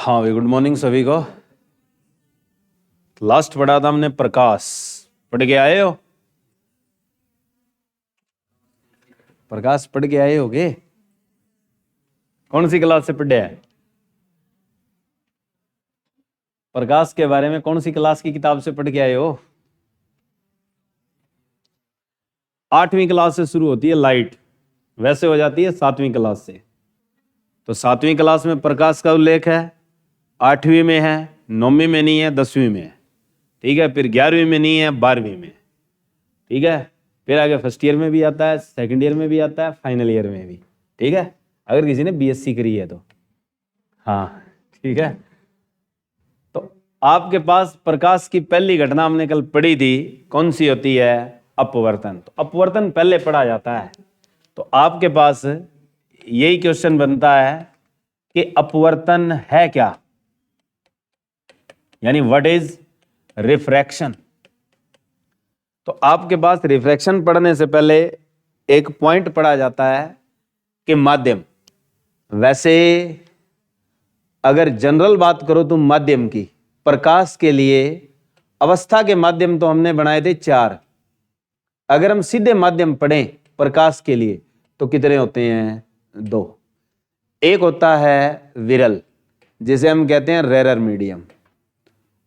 हाँ भाई, good morning सभी को। लास्ट पढ़ा था हमने प्रकाश, पढ़ के आए हो? प्रकाश पढ़ के आए होगे? कौन सी क्लास से पढ़े हैं? प्रकाश के बारे में कौन सी क्लास की किताब से पढ़ के आए हो? 8वीं क्लास से शुरू होती है लाइट, वैसे हो जाती है 7वीं क्लास से। तो 7वीं क्लास में प्रकाश का उल्लेख है, 8वीं में है, 9वीं में नहीं है, 10वीं में है, ठीक है। फिर 11वीं में नहीं है, 12वीं में, ठीक है। फिर आगे फर्स्ट ईयर में भी आता है, सेकंड ईयर में भी आता है, फाइनल ईयर में भी, ठीक है। अगर किसी ने बीएससी करी है तो हाँ, ठीक है। तो आपके पास प्रकाश की पहली घटना हमने कल पढ़ी थी, कौन सी होती है? अपवर्तन। तो अपवर्तन पहले पढ़ा जाता है। तो आपके पास यही क्वेश्चन बनता है कि अपवर्तन है क्या, यानी व्हाट इज रिफ्रैक्शन। तो आपके पास रिफ्रैक्शन पढ़ने से पहले एक पॉइंट पढ़ा जाता है कि माध्यम। वैसे अगर जनरल बात करो तो माध्यम की, प्रकाश के लिए अवस्था के माध्यम तो हमने बनाए थे 4। अगर हम सीधे माध्यम पढ़ें प्रकाश के लिए तो कितने होते हैं? 2। एक होता है विरल, जिसे हम कहते हैं रेरर मीडियम,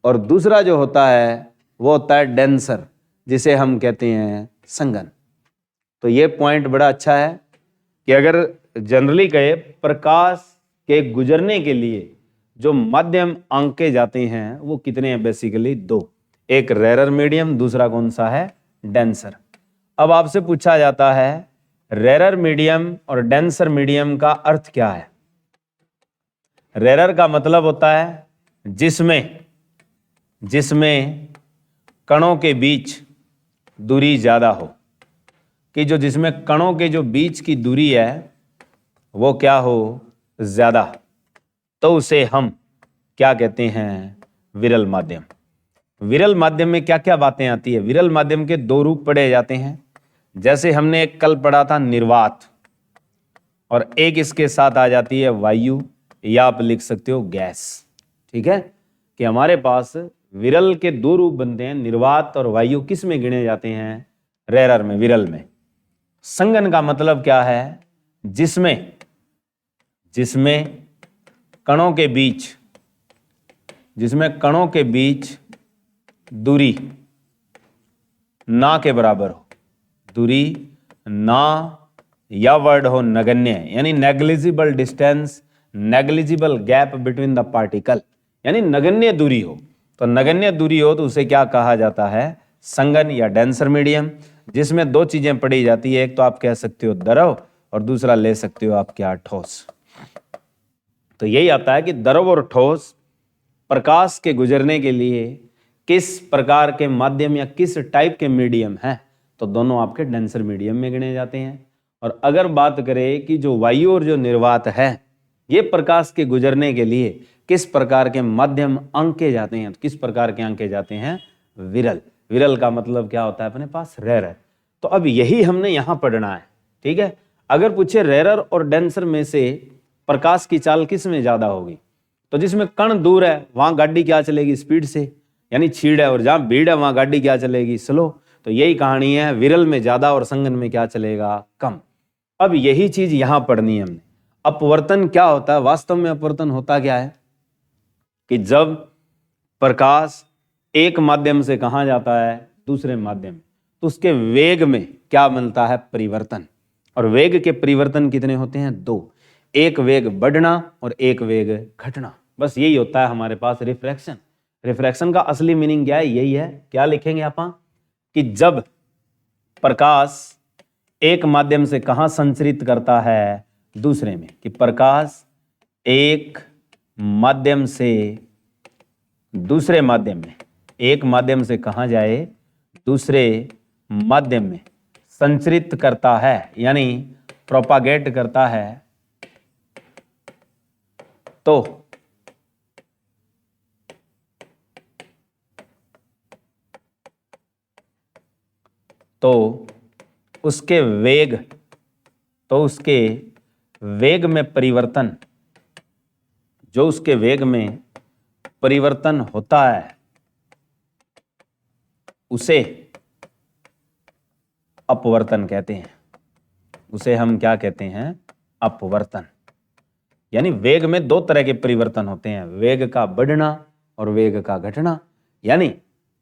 और दूसरा जो होता है वो होता है डेंसर, जिसे हम कहते हैं संघन। तो ये पॉइंट बड़ा अच्छा है कि अगर जनरली कहे प्रकाश के गुजरने के लिए जो माध्यम आंके जाते हैं वो कितने हैं? बेसिकली 2। एक रेरर मीडियम, दूसरा कौन सा है? डेंसर। अब आपसे पूछा जाता है रेरर मीडियम और डेंसर मीडियम का अर्थ क्या है? रेरर का मतलब होता है जिसमें कणों के बीच दूरी ज्यादा हो, कि जिसमें कणों के जो बीच की दूरी है वो क्या हो? ज्यादा, तो उसे हम क्या कहते हैं? विरल माध्यम। विरल माध्यम में क्या क्या बातें आती है? विरल माध्यम के 2 रूप पढ़े जाते हैं। जैसे हमने एक कल पढ़ा था निर्वात, और एक इसके साथ आ जाती है वायु, या आप लिख सकते हो गैस, ठीक है। कि हमारे पास विरल के 2 रूप बनते हैं, निर्वात और वायु। किस में गिने जाते हैं? रेरर में, विरल में। संघन का मतलब क्या है? जिसमें कणों के बीच दूरी ना के बराबर हो, दूरी ना या वर्ड हो नगण्य, यानी negligible distance, negligible gap between the particle, यानी नगण्य दूरी हो। तो नगण्य दूरी हो तो उसे क्या कहा जाता है? संघन या डेंसर मीडियम, जिसमें 2 चीजें पढ़ी जाती है। एक तो आप कह सकते हो द्रव, और दूसरा ले सकते हो आप क्या? ठोस। तो यही आता है कि द्रव और ठोस प्रकाश के गुजरने के लिए किस प्रकार के माध्यम या किस टाइप के मीडियम है, तो दोनों आपके डेंसर मीडियम में गिने जाते हैं। और अगर बात करें कि जो वायु और जो निर्वात है, ये प्रकाश के गुजरने के लिए किस प्रकार के माध्यम आंके जाते हैं, तो किस प्रकार के आंके जाते हैं? विरल। विरल का मतलब क्या होता है अपने पास? रेरर। तो अब यही हमने यहां पढ़ना है, ठीक है। अगर पूछे रेरर और डेंसर में से प्रकाश की चाल किस में ज्यादा होगी, तो जिसमें कण दूर है वहां गाड़ी क्या चलेगी? स्पीड से, यानी छीड़ है, और जहां भीड़ है वहां गाड़ी क्या चलेगी? स्लो। तो यही कहानी है, विरल में ज्यादा और संघन में क्या चलेगा? कम। अब यही चीज यहां पढ़नी है हमने। अपवर्तन क्या होता है? वास्तव में अपवर्तन होता क्या है कि जब प्रकाश एक माध्यम से कहां जाता है? दूसरे माध्यम में, तो उसके वेग में क्या मिलता है? परिवर्तन। और वेग के परिवर्तन कितने होते हैं? 2। एक वेग बढ़ना और एक वेग घटना। बस यही होता है हमारे पास रिफ्रैक्शन। रिफ्रैक्शन का असली मीनिंग क्या है? यही है। क्या लिखेंगे आप? कि जब प्रकाश एक माध्यम से कहां संचरित करता है? दूसरे में। कि प्रकाश एक माध्यम से दूसरे माध्यम में, एक माध्यम से कहां जाए? दूसरे माध्यम में संचरित करता है, यानी प्रोपागेट करता है, तो उसके वेग में परिवर्तन जो उसके वेग में परिवर्तन होता है उसे अपवर्तन कहते हैं। उसे हम क्या कहते हैं? अपवर्तन। यानी वेग में दो तरह के परिवर्तन होते हैं, वेग का बढ़ना और वेग का घटना। यानी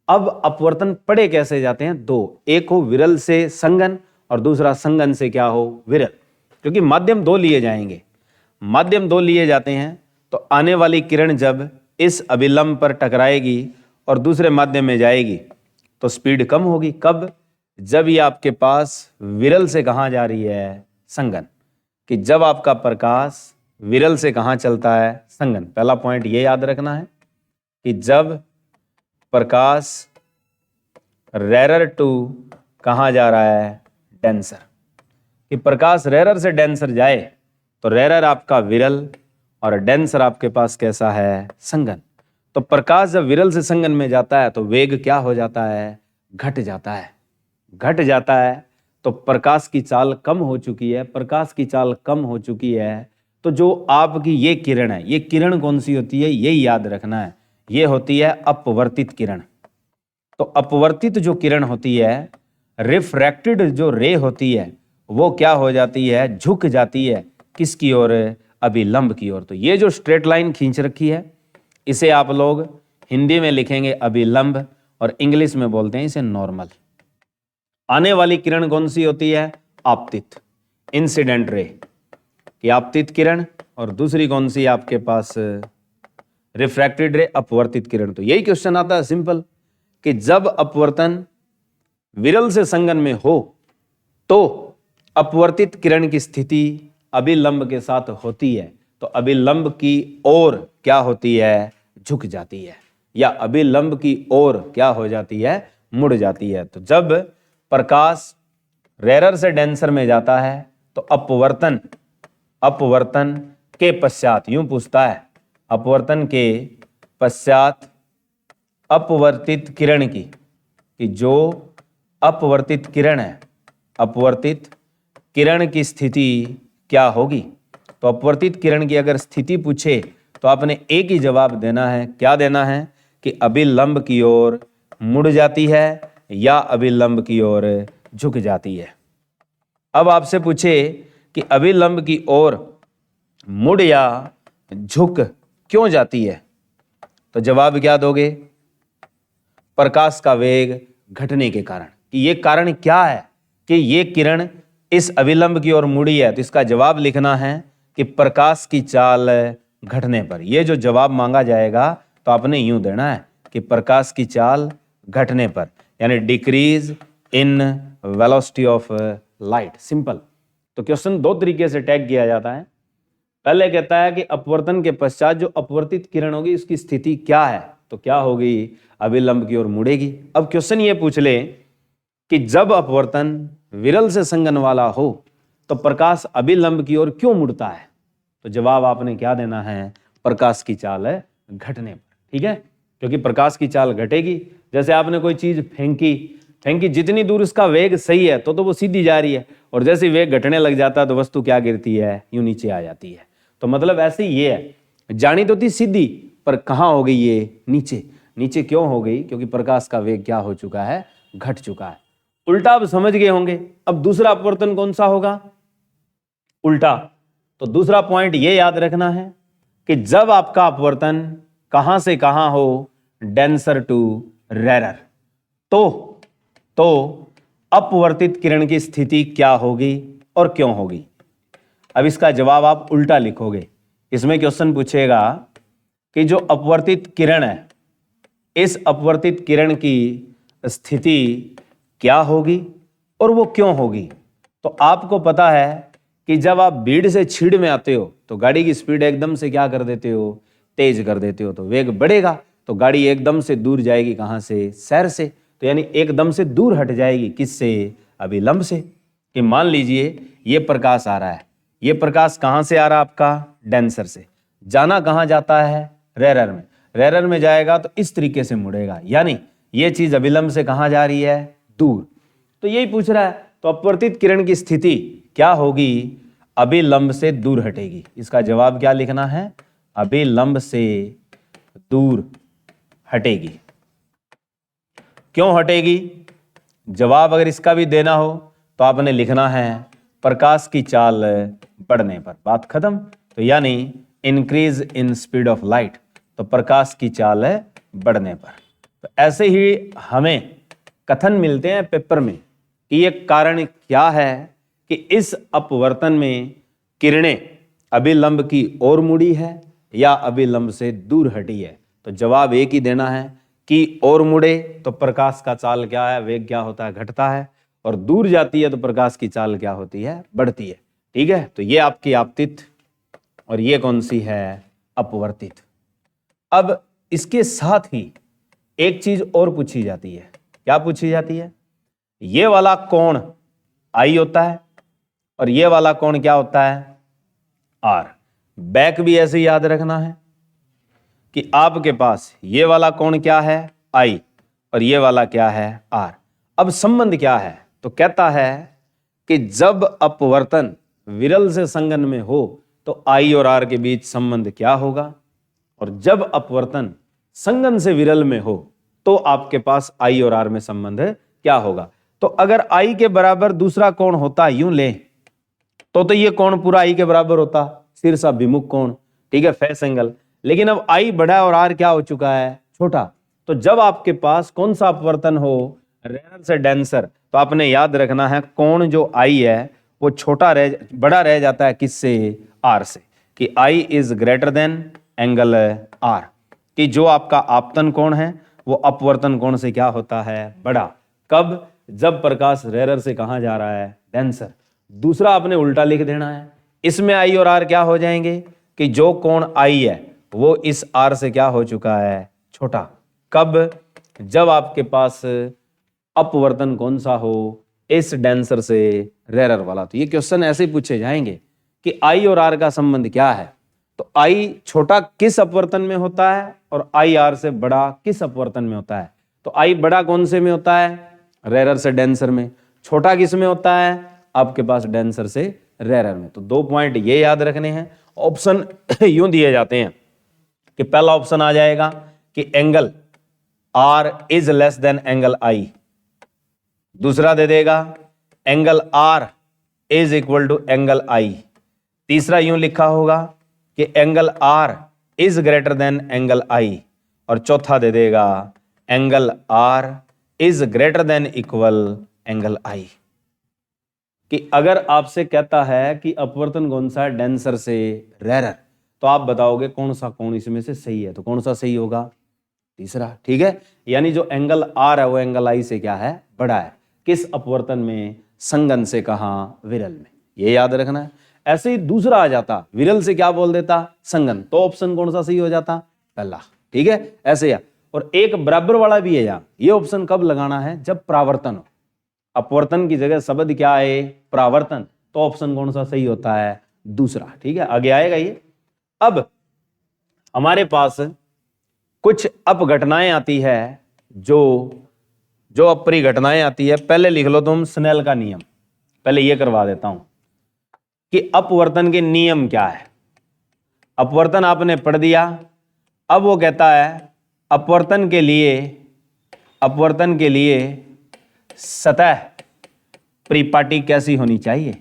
अब अपवर्तन पढ़े कैसे जाते हैं? दो, एक हो विरल से संगन और दूसरा संगन से क्या हो? विरल। क्योंकि माध्यम दो लिए जाएंगे, माध्यम दो लिए जाते हैं, तो आने वाली किरण जब इस अभिलंब पर टकराएगी और दूसरे माध्यम में जाएगी तो स्पीड कम होगी। कब? जब ये आपके पास विरल से कहां जा रही है? संगन। कि जब आपका प्रकाश विरल से कहां चलता है? संगन। पहला पॉइंट ये याद रखना है कि जब प्रकाश रेरर टू कहां जा रहा है? डेंसर। कि प्रकाश रेरर से डेंसर जाए तो रेरर आपका विरल और डेंसर आपके पास कैसा है? संगन। तो प्रकाश जब विरल से संगन में जाता है तो वेग क्या हो जाता है? घट जाता है। घट जाता है तो प्रकाश की चाल कम हो चुकी है। प्रकाश की चाल कम हो चुकी है तो जो आपकी ये किरण है, ये किरण कौन सी होती है? ये याद रखना है, ये होती है अपवर्तित किरण। तो अपवर्तित जो किरण होती है, रिफ्रैक्टेड जो रे होती है, वो क्या हो जाती है? झुक जाती है किसकी ओर? अभिलंब की ओर। तो ये जो स्ट्रेट लाइन खींच रखी है इसे आप लोग हिंदी में लिखेंगे अभिलंब और इंग्लिश में बोलते हैं इसे नॉर्मल। आने वाली किरण कौन सी होती है? आपतित, इंसिडेंट रे की आपतित किरण, और दूसरी कौन सी आपके पास? रिफ्रैक्टेड रे, अपवर्तित किरण। तो यही क्वेश्चन आता है सिंपल कि जब अपवर्तन विरल से संगन में हो तो अपवर्तित किरण की स्थिति अभिलंब के साथ होती है, तो अभिलंब की ओर क्या होती है? झुक जाती है, या अभिलंब की ओर क्या हो जाती है? मुड़ जाती है। तो जब प्रकाश रेरर से डेंसर में जाता है तो अपवर्तन के पश्चात, यूं पूछता है, अपवर्तन के पश्चात अपवर्तित किरण की जो अपवर्तित किरण है, अपवर्तित किरण की स्थिति क्या होगी? तो अपवर्तित किरण की अगर स्थिति पूछे तो आपने एक ही जवाब देना है। क्या देना है? कि अभिलंब की ओर मुड़ जाती है या अभिलंब की ओर झुक जाती है। अब आपसे पूछे कि अभिलंब की ओर मुड़ या झुक क्यों जाती है, तो जवाब क्या दोगे? प्रकाश का वेग घटने के कारण। कि ये कारण क्या है कि ये किरण इस अभिलंब की ओर मुड़ी है? तो इसका जवाब लिखना है कि प्रकाश की चाल घटने पर। ये जो जवाब मांगा जाएगा तो आपने यूं देना है कि प्रकाश की चाल घटने पर, यानी decrease in velocity of light. Simple. तो क्वेश्चन दो तरीके से टैग किया जाता है। पहले कहता है कि अपवर्तन के पश्चात जो अपवर्तित किरण होगी उसकी स्थिति क्या है, तो क्या होगी? अभिलंब की ओर मुड़ेगी। अब क्वेश्चन ये पूछ ले कि जब अपवर्तन विरल से संगन वाला हो तो प्रकाश अभिलंब की ओर क्यों मुड़ता है, तो जवाब आपने क्या देना है? प्रकाश की चाल है घटने पर। ठीक है, क्योंकि प्रकाश की चाल घटेगी। जैसे आपने कोई चीज फेंकी, जितनी दूर उसका वेग सही है तो वो सीधी जा रही है, और जैसे वेग घटने लग जाता है तो वस्तु क्या गिरती है? यूं नीचे आ जाती है। तो मतलब ऐसे ही ये है, जानी तो थी सीधी पर कहां हो गई ये? नीचे। नीचे क्यों हो गई? क्योंकि प्रकाश का वेग क्या हो चुका है? घट चुका है। उल्टा अब समझ गए होंगे। अब दूसरा अपवर्तन कौन सा होगा? उल्टा। तो दूसरा पॉइंट ये याद रखना है कि जब आपका अपवर्तन कहां से कहां हो? डेंसर टू रेरर, तो अपवर्तित किरण की स्थिति क्या होगी और क्यों होगी? अब इसका जवाब आप उल्टा लिखोगे। इसमें क्वेश्चन पूछेगा कि जो अपवर्तित किरण है, इस अपवर्तित किरण की स्थिति क्या होगी और वो क्यों होगी? तो आपको पता है कि जब आप भीड़ से छीड़ में आते हो तो गाड़ी की स्पीड एकदम से क्या कर देते हो? तेज कर देते हो। तो वेग बढ़ेगा तो गाड़ी एकदम से दूर जाएगी। कहां से? शहर से। तो यानी एकदम से दूर हट जाएगी। किससे? अभिलंब से। कि मान लीजिए ये प्रकाश आ रहा है, ये प्रकाश कहां से आ रहा है? आपका डेंसर से। जाना कहां जाता है? रेरर में। रेरर में जाएगा तो इस तरीके से मुड़ेगा, यानी ये चीज अभिलंब से कहां जा रही है? दूर। तो यही पूछ रहा है। तो अपवर्तित किरण की स्थिति क्या होगी? अभिलंब से दूर हटेगी। इसका जवाब क्या लिखना है? अभिलंब से दूर हटेगी। क्यों हटेगी? जवाब अगर इसका भी देना हो तो आपने लिखना है प्रकाश की चाल बढ़ने पर। बात खत्म। तो यानी increase in speed of light, तो प्रकाश की चाल बढ़ने पर। तो ऐसे ही हमें कथन मिलते हैं पेपर में कि ये कारण क्या है कि इस अपवर्तन में किरणें अभिलंब की ओर मुड़ी है या अभिलंब से दूर हटी है। तो जवाब एक ही देना है कि ओर मुड़े तो प्रकाश का चाल क्या है, वेग क्या होता है, घटता है, और दूर जाती है तो प्रकाश की चाल क्या होती है, बढ़ती है। ठीक है, तो ये आपकी आपतित और ये कौन सी है, अपवर्तित। अब इसके साथ ही एक चीज और पूछी जाती है। क्या पूछी जाती है? ये वाला कोण आई होता है और ये वाला कोण क्या होता है, आर। बैक भी ऐसे ही याद रखना है कि आपके पास ये वाला कोण क्या है, आई, और ये वाला क्या है, आर। अब संबंध क्या है? तो कहता है कि जब अपवर्तन विरल से संगन में हो तो आई और आर के बीच संबंध क्या होगा, और जब अपवर्तन संगन से विरल में हो तो आपके पास आई और आर में संबंध क्या होगा। तो अगर आई के बराबर दूसरा कोण होता, यूं ले तो ये कोण पूरा आई के बराबर होता, शीर्षाभिमुख कोण, ठीक है, फेस एंगल। लेकिन अब आई बड़ा और आर क्या हो चुका है, छोटा। तो जब आपके पास कौन सा अपवर्तन हो, रेयर से डेंसर, तो आपने याद रखना है कोण जो आई है वो बड़ा रह जाता है किससे, आर से, कि I is greater than angle R, कि जो आपका आपतन कोण है वो अपवर्तन कोण से क्या होता है, बड़ा। कब? जब प्रकाश रेयर से कहां जा रहा है, डेंसर। दूसरा आपने उल्टा लिख देना है, इसमें आई और आर क्या हो जाएंगे कि जो कोण आई है वो इस आर से क्या हो चुका है, छोटा। कब? जब आपके पास अपवर्तन कौन सा हो, इस डेंसर से रेयर वाला। तो ये क्वेश्चन ऐसे ही पूछे जाएंगे कि आई और आर का संबंध क्या है। तो आई छोटा किस अपवर्तन में होता है और आई आर से बड़ा किस अपवर्तन में होता है। तो आई बड़ा कौन से में होता है, रेयर से डेंसर में। छोटा किस में होता है, आपके पास डेंसर से रेयर में। तो 2 पॉइंट ये याद रखने हैं। ऑप्शन यूं दिए जाते हैं कि पहला ऑप्शन आ जाएगा कि angle R is less than angle I. दूसरा दे देगा angle R is equal to angle I. तीसरा यूं लिखा होगा कि angle R is greater than angle I. और चौथा दे देगा angle R is greater than equal angle I. कि अगर आपसे कहता है कि अपवर्तन कौन सा है, डेंसर से रेयर, तो आप बताओगे कौन सा कोण इसमें से सही है। तो कौन सा सही होगा, तीसरा। ठीक है, यानी जो एंगल आर है वो एंगल आई से क्या है, बड़ा है। किस अपवर्तन में, संगन से कहां, विरल में। ये याद रखना है। ऐसे ही दूसरा आ जाता, विरल से क्या बोल देता, संगन, तो ऑप्शन कौन सा सही हो जाता, पहला। ठीक है, ऐसे या। और एक बराबर वाला भी है यहाँ। ये ऑप्शन कब लगाना है, जब परावर्तन हो। अपवर्तन की जगह शब्द क्या है, परावर्तन, तो ऑप्शन कौन सा सही होता है, दूसरा। ठीक है, आगे आएगा ये। अब हमारे पास कुछ अपघटनाएं आती है, जो अपरी घटनाएं आती है। पहले लिख लो तुम स्नेल का नियम। पहले ये करवा देता हूं कि अपवर्तन के नियम क्या है। अपवर्तन आपने पढ़ दिया। अब वो कहता है अपवर्तन के लिए सतह परिपाटी कैसी होनी चाहिए,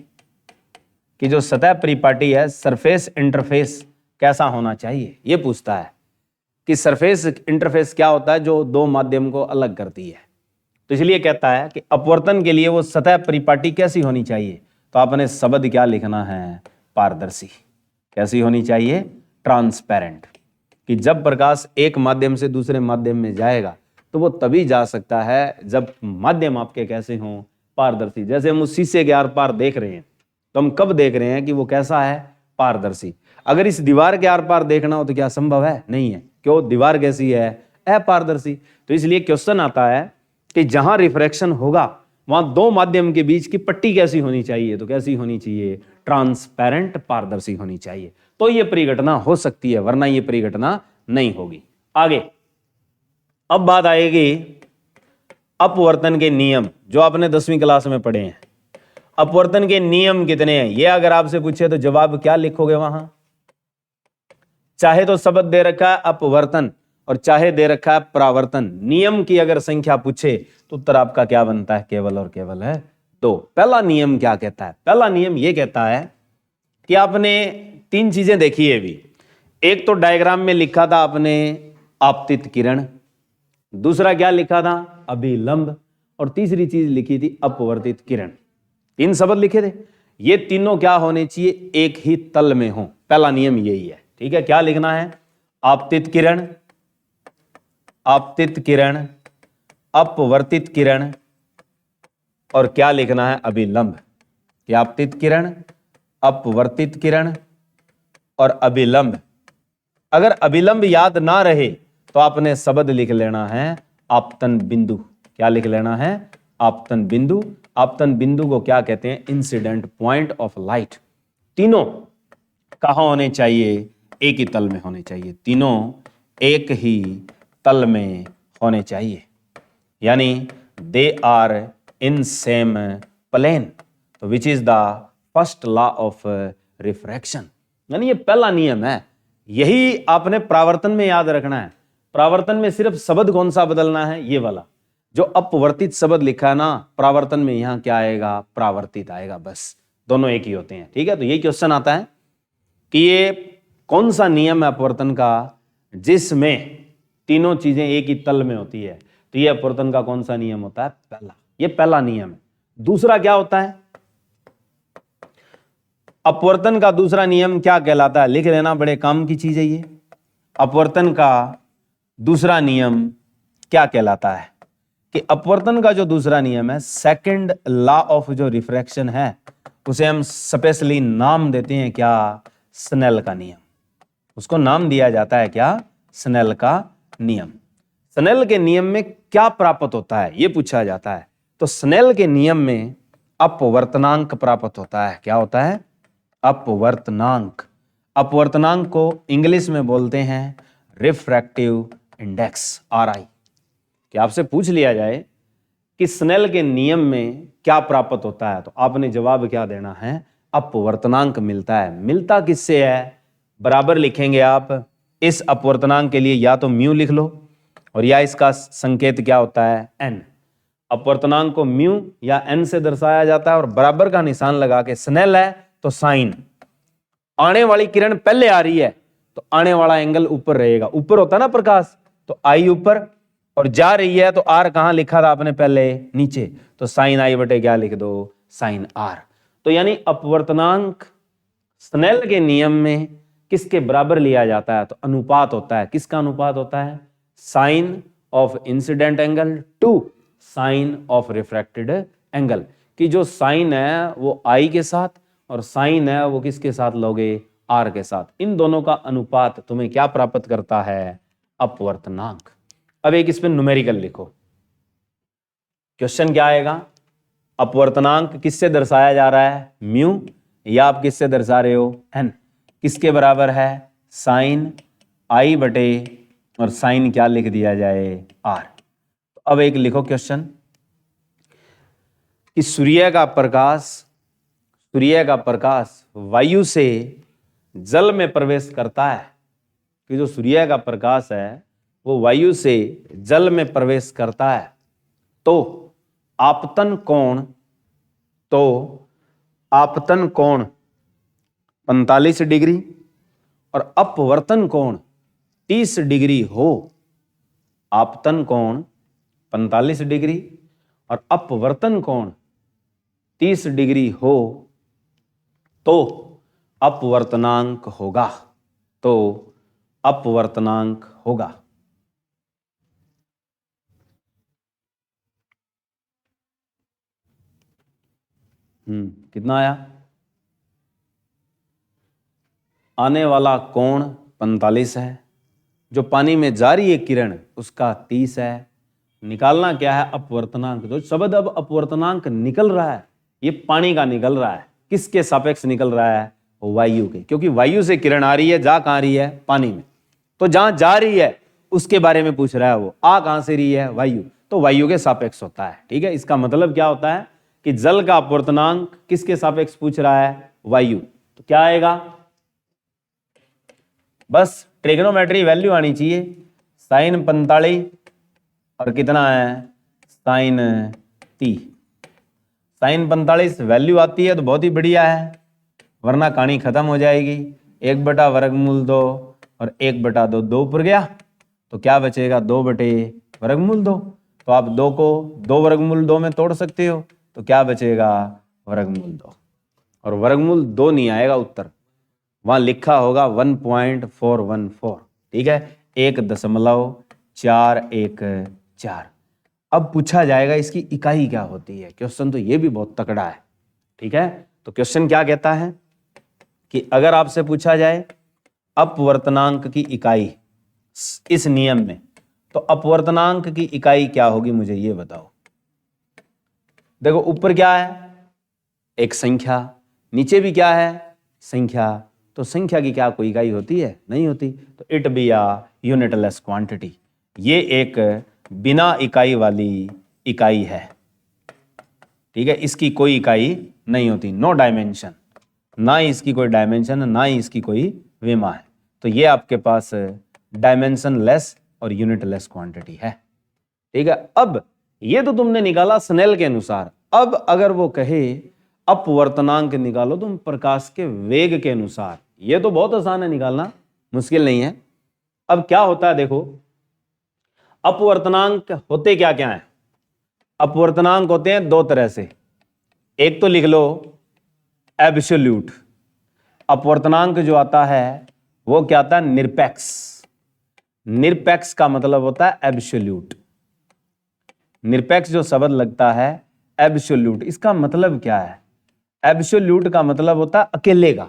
कि जो सतह परिपाटी है, सरफेस इंटरफेस कैसा होना चाहिए। ये पूछता है कि सरफेस इंटरफेस क्या होता है, जो दो माध्यम को अलग करती है। तो इसलिए कहता है कि अपवर्तन के लिए वो सतह परिपाटी कैसी होनी चाहिए। तो आपने शब्द क्या लिखना है, पारदर्शी। कैसी होनी चाहिए, ट्रांसपेरेंट। कि जब प्रकाश एक माध्यम से दूसरे माध्यम में जाएगा तो वो तभी जा सकता है जब माध्यम आपके कैसे हों, पारदर्शी। जैसे हम उस शीशे के आर पार देख रहे हैं तो हम कब देख रहे हैं कि वो कैसा है, पारदर्शी। अगर इस दीवार के आर पार देखना हो तो क्या संभव है, नहीं है। क्यों, दीवार कैसी है, अपारदर्शी। तो इसलिए क्वेश्चन आता है कि जहां रिफ्रैक्शन होगा वहां दो माध्यम के बीच की पट्टी कैसी होनी चाहिए। तो कैसी होनी चाहिए, ट्रांसपेरेंट, पारदर्शी होनी चाहिए। तो ये परिघटना हो सकती है, वरना ये परिघटना नहीं होगी। आगे अब बात आएगी अपवर्तन के नियम, जो आपने 10वीं क्लास में पढ़े हैं। अपवर्तन के नियम कितने हैं, ये अगर आपसे पूछे तो जवाब क्या लिखोगे वहां, चाहे तो शब्द दे रखा है अपवर्तन और चाहे दे रखा है प्रावर्तन। नियम की अगर संख्या पूछे तो उत्तर आपका क्या बनता है? केवल और केवल है 2। पहला नियम क्या कहता है? पहला नियम यह कहता है कि आपने 3 चीजें देखी है अभी। एक तो डायग्राम में लिखा था आपने आपतित किरण, दूसरा क्या लिखा था? अभिलंब, और तीसरी चीज लिखी थी अपवर्तित किरण। 3 शब्द लिखे थे। ये तीनों क्या होने चाहिए? एक ही तल में हो। पहला नियम यही है, ठीक है। क्या लिखना है? आपतित किरण, आपतित किरण, अपवर्तित किरण, और क्या लिखना है? अभिलंब। कि आपतित किरण, अपवर्तित किरण और अभिलंब। अगर अभिलंब याद ना रहे तो आपने शब्द लिख लेना है आपतन बिंदु। क्या लिख लेना है? आपतन बिंदु। आपतन बिंदु को क्या कहते हैं? Incident point of light. तीनों कहां होने चाहिए? एक ही तल में होने चाहिए। तीनों एक ही तल में होने चाहिए, यानी they are in same plane. तो which is the first law of refraction, यानी ये पहला नियम है। यही आपने प्रावर्तन में याद रखना है। प्रावर्तन में सिर्फ शब्द कौन सा बदलना है? ये वाला जो अपवर्तित शब्द लिखा है ना, प्रावर्तन में यहां क्या आएगा? प्रावर्तित आएगा। बस दोनों एक ही होते हैं, ठीक है। तो यही क्वेश्चन आता है कि ये कौन सा नियम है अपवर्तन का जिसमें तीनों चीजें एक ही तल में होती है? तो ये अपवर्तन का कौन सा नियम होता है? पहला। ये पहला नियम है। दूसरा क्या होता है? अपवर्तन का दूसरा नियम क्या कहलाता है? लिख लेना, बड़े काम की चीज है ये। अपवर्तन का दूसरा नियम क्या कहलाता है? कि अपवर्तन का जो दूसरा नियम है, सेकंड लॉ ऑफ जो रिफ्रैक्शन है, उसे हम स्पेशली नाम देते हैं क्या? स्नेल का नियम। उसको नाम दिया जाता है क्या? स्नेल का नियम। स्नेल के नियम में क्या प्राप्त होता है यह पूछा जाता है। तो स्नेल के नियम में अपवर्तनांक प्राप्त होता है। क्या होता है? अपवर्तनांक। अपवर्तनांक को इंग्लिश में बोलते हैं रिफ्रैक्टिव इंडेक्स, RI। कि आपसे पूछ लिया जाए कि स्नेल के नियम में क्या प्राप्त होता है, तो आपने जवाब क्या देना है? अपवर्तनांक मिलता है। मिलता किससे है? बराबर लिखेंगे आप इस अपवर्तनांक के लिए या तो म्यू लिख लो, और या इसका संकेत क्या होता है? n। अपवर्तनांक को म्यू या n से दर्शाया जाता है, और बराबर का निशान लगा के स्नेल है तो साइन। आने वाली किरण पहले आ रही है तो आने वाला एंगल ऊपर रहेगा। ऊपर होता है ना प्रकाश, तो I ऊपर, और जा रही है तो R कहां लिखा था आपने पहले? नीचे। तो साइन I बटे क्या लिख दो? Sine R। तो यानी अपवर्तनांक स्नेल के नियम में किसके बराबर लिया जाता है? तो अनुपात होता है। किसका अनुपात होता है? Sine of incident angle to sine of refracted angle. कि जो साइन है वो I के साथ, और साइन है वो किसके साथ लोगे? R के साथ। इन दोनों का अनुपात तुम्हें क्या प्राप्त करता है? अपवर्तनांक। अब एक इसमें न्यूमेरिकल लिखो। क्वेश्चन क्या आएगा? अपवर्तनांक किससे दर्शाया जा रहा है? म्यू, या आप किससे दर्शा रहे हो? n। किसके बराबर है? साइन I बटे, और साइन क्या लिख दिया जाए? R। तो अब एक लिखो क्वेश्चन कि सूर्य का प्रकाश वायु से जल में प्रवेश करता है। कि जो सूर्य का प्रकाश है वो वायु से जल में प्रवेश करता है, तो आपतन कोण 45 डिग्री और अपवर्तन कोण 30 डिग्री हो। आपतन कोण 45 डिग्री और अपवर्तन कोण 30 डिग्री हो तो अपवर्तनांक होगा। कितना आया? आने वाला कोण 45 है, जो पानी में जा रही है किरण उसका 30 है। निकालना क्या है? अपवर्तनांक। जो शब्द अब अपवर्तनांक निकल रहा है ये पानी का निकल रहा है। किसके सापेक्ष निकल रहा है? वायु के। क्योंकि वायु से किरण आ रही है, जा कहां रही है? पानी में। तो जहां जा रही है उसके बारे में पूछ रहा है वो। आ कहां से रही है? वायु। तो वायु के सापेक्ष होता है। ठीक है, इसका मतलब क्या होता है कि जल का अपवर्तनांक किसके सापेक्ष पूछ रहा है? वायु। तो क्या आएगा? बस ट्रिग्नोमेट्री वैल्यू आनी चाहिए साइन 45 और कितना है साइन 30। साइन 45 वैल्यू आती है तो बहुत ही बढ़िया है, वरना कहानी खत्म हो जाएगी। 1/√2 और 1/2 2 ऊपर गया तो क्या बचेगा 2/√2। तो आप 2 को 2√2 में तोड़ सकते हो तो क्या बचेगा √2, और √2 नहीं आएगा उत्तर, वहां लिखा होगा 1.414। ठीक है, 1.414। अब पूछा जाएगा इसकी इकाई क्या होती है। क्वेश्चन तो ये भी बहुत तगड़ा है। ठीक है, तो क्वेश्चन क्या कहता है कि अगर आपसे पूछा जाए अपवर्तनांक की इकाई इस नियम में, तो अपवर्तनांक की इकाई क्या होगी मुझे ये बताओ। देखो ऊपर क्या है एक संख्या, नीचे भी क्या है संख्या, तो संख्या की क्या कोई इकाई होती है, नहीं होती। तो it be a unitless quantity, ये एक बिना इकाई वाली इकाई है। ठीक है, इसकी कोई इकाई नहीं होती, नो डायमेंशन, ना ही इसकी कोई डायमेंशन, ना ही इसकी कोई विमा है। तो ये आपके पास डायमेंशन लेस और यूनिटलेस क्वांटिटी है। ठीक है, अब ये तो तुमने निकाला स्नेल के अनुसार। अब अगर वो कहे अपवर्तनांक निकालो तुम प्रकाश के वेग के अनुसार, ये तो बहुत आसान है निकालना, मुश्किल नहीं है। अब क्या होता है देखो, अपवर्तनांक होते क्या क्या है। अपवर्तनांक होते हैं दो तरह से, एक तो लिख लो एब्सोल्यूट। अपवर्तनांक जो आता है वो क्या आता है निरपेक्ष। निरपेक्ष का मतलब होता है एब्सोल्यूट। निरपेक्ष जो शब्द लगता है एब्सोल्यूट, इसका मतलब क्या है। एब्सोल्यूट का मतलब होता है अकेले का,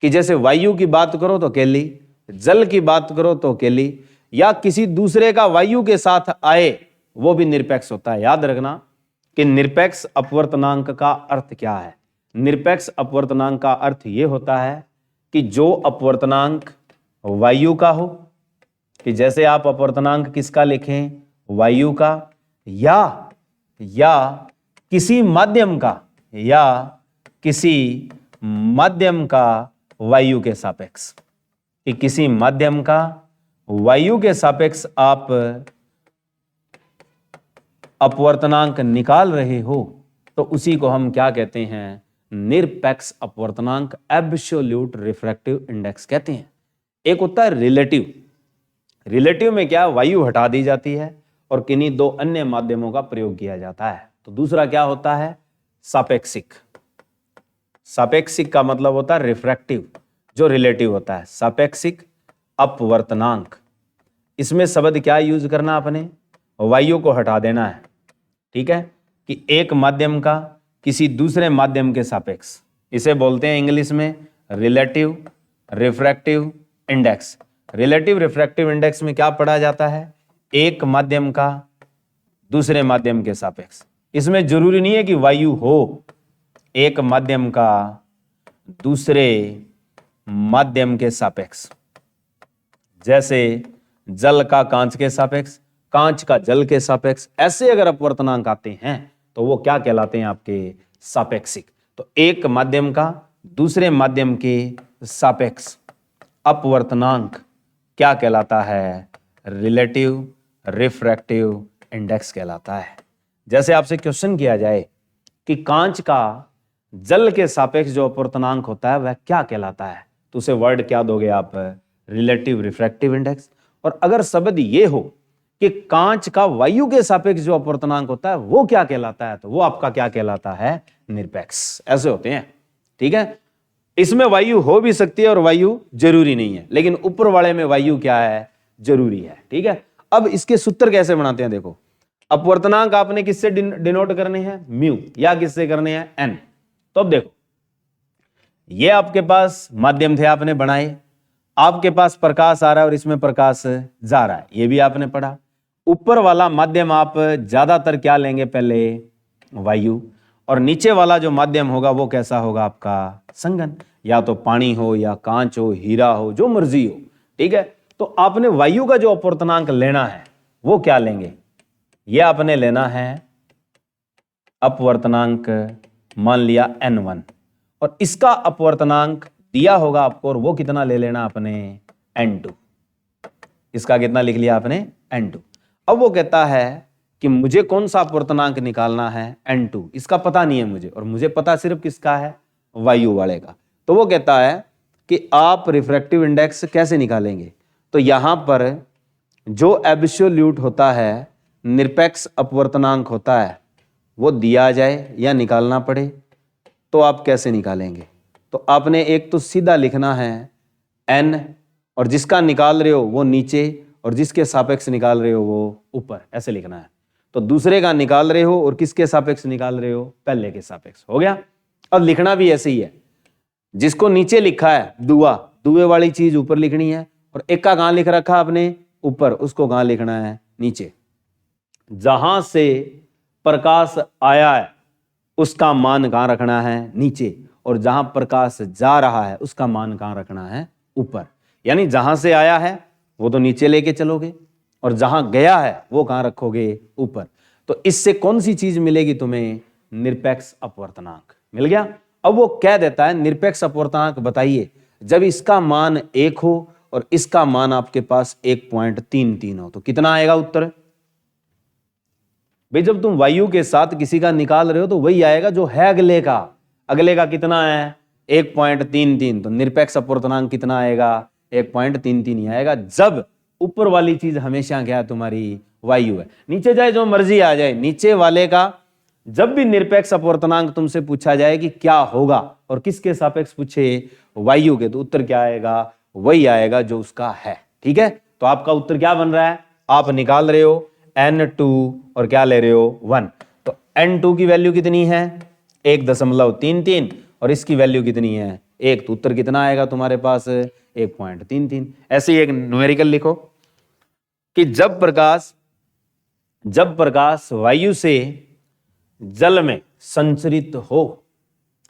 कि जैसे वायु की बात करो तो अकेली, जल की बात करो तो अकेली, या किसी दूसरे का वायु के साथ आए वो भी निरपेक्ष होता है। याद रखना कि निरपेक्ष अपवर्तनांक का अर्थ क्या है। निरपेक्ष अपवर्तनांक का अर्थ यह होता है कि जो अपवर्तनांक वायु का हो, कि जैसे आप अपवर्तनांक किसका लिखें वायु का, या किसी माध्यम का, या किसी माध्यम का वायु के सापेक्ष, कि किसी माध्यम का वायु के सापेक्ष आप अपवर्तनांक निकाल रहे हो, तो उसी को हम क्या कहते हैं निरपेक्ष अपवर्तनांक, एब्सोल्यूट रिफ्रैक्टिव इंडेक्स कहते हैं। एक होता है रिलेटिव। रिलेटिव में क्या वायु हटा दी जाती है और किन्हीं दो अन्य माध्यमों का प्रयोग किया जाता है। तो दूसरा क्या होता है सापेक्षिक। सापेक्षिक का मतलब होता है रिफ्रैक्टिव, जो रिलेटिव होता है। सापेक्षिक अपवर्तनांक, इसमें शब्द क्या यूज करना आपने, वायु को हटा देना है। ठीक है, कि एक माध्यम का किसी दूसरे माध्यम के सापेक्ष, इसे बोलते हैं इंग्लिश में relative refractive index. Relative refractive index में क्या पढ़ा जाता है, एक माध्यम का दूसरे माध्यम के सापेक्ष। इसमें जरूरी नहीं है कि वायु हो, एक माध्यम का दूसरे माध्यम के सापेक्ष, जैसे जल का कांच के सापेक्ष, कांच का जल के सापेक्ष, ऐसे अगर अपवर्तनांक आते हैं तो वो क्या कहलाते हैं आपके सापेक्षिक। तो एक माध्यम का दूसरे माध्यम के सापेक्ष अपवर्तनांक क्या कहलाता है रिलेटिव रिफ्रैक्टिव इंडेक्स कहलाता है। जैसे आपसे क्वेश्चन किया जाए कि कांच का जल के सापेक्ष जो अपवर्तनांक होता है वह क्या कहलाता है, तो उसे वर्ड क्या दोगे आप रिलेटिव रिफ्रैक्टिव इंडेक्स। और अगर शब्द ये हो कि कांच का वायु के सापेक्ष जो अपवर्तनांक होता है वो क्या कहलाता है, तो वो आपका क्या कहलाता है निरपेक्ष। ऐसे होते हैं। ठीक है, इसमें वायु हो भी सकती है और वायु जरूरी नहीं है, लेकिन ऊपर वाले में वायु क्या है जरूरी है। ठीक है, अब इसके सूत्र कैसे बनाते हैं देखो। अपवर्तनांक आपने किससे डिनोट करने हैं म्यू, या किससे करने हैं एन। तो अब देखो ये आपके पास माध्यम थे आपने बनाए, आपके पास प्रकाश आ रहा है और इसमें प्रकाश जा रहा है, ये भी आपने पढ़ा। ऊपर वाला माध्यम आप ज्यादातर क्या लेंगे पहले वायु, और नीचे वाला जो माध्यम होगा वो कैसा होगा आपका संघन, या तो पानी हो या कांच हो हीरा हो जो मर्जी हो। ठीक है, तो आपने वायु का जो अपवर्तनांक लेना है वो क्या लेंगे, ये आपने लेना है अपवर्तनांक मान लिया n1, और इसका अपवर्तनांक दिया होगा आपको और वो कितना ले लेना आपने N2। इसका कितना लिख लिया आपने? N2। अब वो कहता है कि मुझे कौन सा अपवर्तनांक निकालना है? N2। इसका पता नहीं है मुझे, और मुझे पता सिर्फ किसका है? वायु वाले का। तो वो कहता है कि आप रिफ्रैक्टिव इंडेक्स कैसे निकालेंगे? तो यहां पर जो एब्सोल्यूट होता है, निरपेक्ष अपवर्तनांक होता है, वो दिया जाए या निकालना पड़े, तो आप कैसे निकालेंगे? तो आपने एक तो सीधा लिखना है n, और जिसका निकाल रहे हो वो नीचे, और जिसके सापेक्ष निकाल रहे हो वो ऊपर, ऐसे लिखना है। तो दूसरे का निकाल रहे हो और किसके सापेक्ष निकाल रहे हो? पहले के सापेक्ष। हो गया। अब लिखना भी ऐसे ही है, जिसको नीचे लिखा है दुआ, दुए वाली चीज ऊपर लिखनी है, और एक का कहां लिख रखा आपने? ऊपर, उसको कहां लिखना है? नीचे। जहां से प्रकाश आया है उसका मान कहां रखना है? नीचे। और जहां प्रकाश जा रहा है उसका मान कहां रखना है? ऊपर। यानी जहां से आया है वो तो नीचे लेके चलोगे, और जहां गया है वो कहां रखोगे? ऊपर। तो इससे कौन सी चीज मिलेगी तुम्हें? निरपेक्ष अपवर्तनांक मिल गया। अब वो कह देता है निरपेक्ष अपवर्तनांक बताइए जब इसका मान 1 हो और इसका मान आपके पास 1.33 हो, तो कितना आएगा उत्तर? भाई जब तुम वायु के साथ किसी का निकाल रहे हो तो वही आएगा जो है अगले का। अगले का कितना है? 1.33। तो निरपेक्ष अपवर्तनांक कितना आएगा? 1.33 ही आएगा, जब ऊपर वाली चीज हमेशा क्या है? तुम्हारी वायु है। नीचे जाए जो मर्जी आ जाए, नीचे वाले का जब भी निरपेक्ष अपवर्तनांक तुमसे पूछा जाए कि क्या होगा, और किसके सापेक्ष पूछे? वायु के, तो उत्तर क्या आएगा? वही आएगा जो उसका है। ठीक है, तो आपका उत्तर क्या बन रहा है? आप निकाल रहे हो N2 और क्या ले रहे हो? 1। तो N2 की वैल्यू कितनी है? 1.33, और इसकी वैल्यू कितनी है? 1। तो उत्तर कितना आएगा तुम्हारे पास? 1.33। ऐसे ही एक न्यूमेरिकल लिखो कि जब प्रकाश वायु से जल में संचरित हो,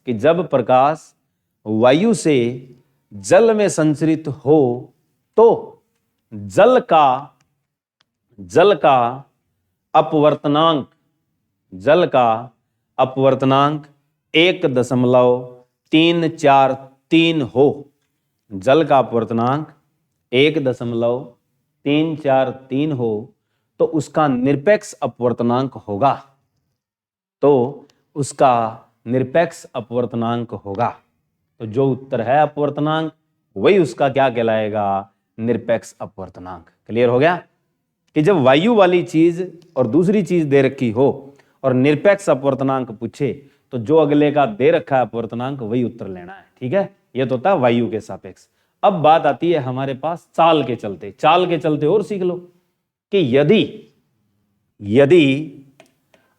कि जब प्रकाश वायु से जल में संचरित हो तो जल का अपवर्तनांक 1.343 हो। जल का अपवर्तनांक 1.343 हो तो उसका निरपेक्ष अपवर्तनांक होगा। तो जो उत्तर है अपवर्तनांक, वही उसका क्या कहलाएगा? निरपेक्ष अपवर्तनांक। क्लियर हो गया कि जब वायु वाली चीज और दूसरी चीज दे रखी हो और निरपेक्ष अपवर्तनांक पूछे, तो जो अगले का दे रखा है अपवर्तनांक वही उत्तर लेना है। ठीक है, यह तो होता है वायु के सापेक्ष। अब बात आती है हमारे पास चाल के चलते और सीख लो कि यदि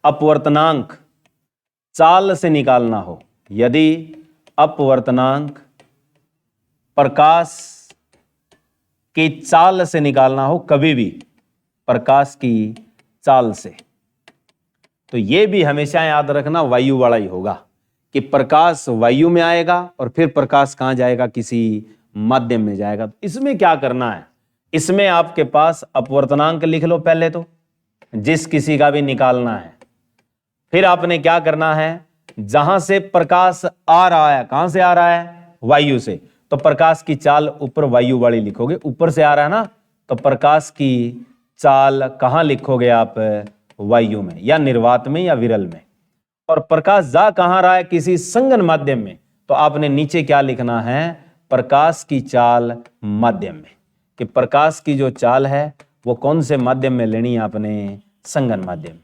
अपवर्तनांक चाल से निकालना हो, यदि अपवर्तनांक प्रकाश की चाल से निकालना हो, कभी भी प्रकाश की चाल से, तो यह भी हमेशा याद रखना वायु वाला ही होगा कि प्रकाश वायु में आएगा और फिर प्रकाश कहां जाएगा? किसी माध्यम में जाएगा। तो इसमें क्या करना है? इसमें आपके पास अपवर्तनांक लिख लो पहले तो, जिस किसी का भी निकालना है। फिर आपने क्या करना है? जहां से प्रकाश आ रहा है, कहां से आ रहा है? वायु से, तो प्रकाश की चाल ऊपर वायु वाली लिखोगे। ऊपर से आ रहा है ना, तो प्रकाश की चाल कहां लिखोगे आप? वायु में, या निर्वात में, या विरल में। और प्रकाश जा कहां रहा है? किसी संगन माध्यम में, तो आपने नीचे क्या लिखना है? प्रकाश की चाल माध्यम में, कि प्रकाश की जो चाल है वो कौन से माध्यम में लेनी है आपने? संगन माध्यम में।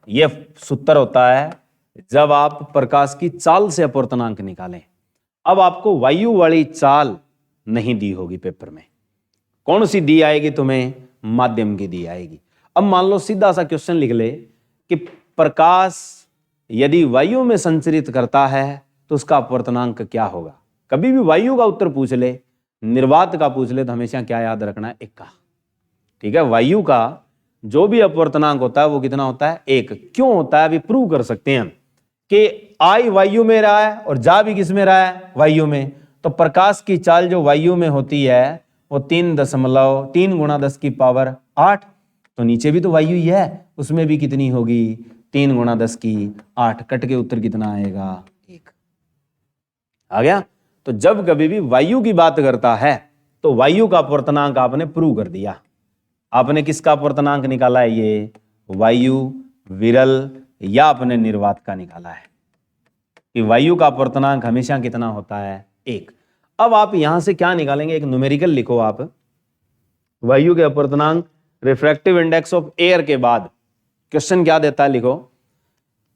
यह सूत्र होता है जब आप प्रकाश की चाल से अपवर्तनांक निकालें। अब आपको वायु वाली चाल नहीं दी होगी पेपर में, कौन सी दी आएगी तुम्हें? माध्यम की दी आएगी। अब मान लो सीधा सा क्वेश्चन लिख ले कि प्रकाश यदि वायु में संचरित करता है तो उसका अपवर्तनांक क्या होगा? कभी भी वायु का उत्तर पूछ ले, निर्वात का पूछ ले, तो हमेशा क्या याद रखना है? 1 का। ठीक है, वायु का जो भी अपवर्तनांक होता है वो कितना होता है? 1। क्यों होता है? अभी प्रूव कर सकते हैं हम कि आई वायु में रहा है और जा भी किस में रहा है? वायु में। तो प्रकाश की चाल जो वायु में होती है वो 3 गुणा 10 की पावर 8। तो नीचे भी तो वायु ही है, उसमें भी कितनी होगी? 3 गुणा 10 की 8। कट के उत्तर कितना आएगा? 1 आ गया। तो जब कभी भी वायु की बात करता है तो वायु का अपवर्तनांक आपने प्रूव कर दिया। आपने किसका अपवर्तनांक निकाला है? ये वायु, विरल या अपने निर्वात का निकाला है कि वायु का अपवर्तनांक हमेशा कितना होता है? 1। अब आप यहां से क्या निकालेंगे? एक न्यूमेरिकल लिखो आप, वायु के अपवर्तनांक रिफ्रैक्टिव इंडेक्स ऑफ एयर के बाद क्वेश्चन क्या देता है? लिखो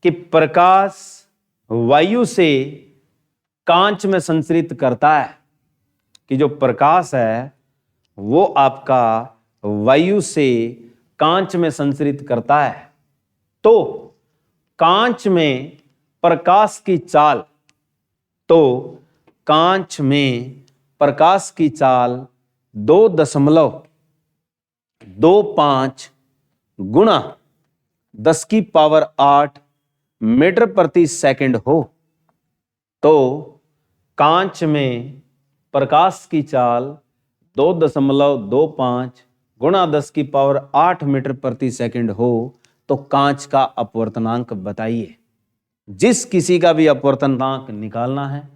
कि प्रकाश वायु से कांच में संचरित करता है, कि जो प्रकाश है वो आपका वायु से कांच में संचरित करता है। तो कांच में प्रकाश की चाल, तो कांच में प्रकाश की चाल 2.25 गुणा 10⁸ मीटर प्रति सेकंड हो, तो कांच में प्रकाश की चाल 2.25 गुणा 10⁸ मीटर प्रति सेकंड हो, तो कांच का अपवर्तनांक बताइए। जिस किसी का भी अपवर्तनांक निकालना है,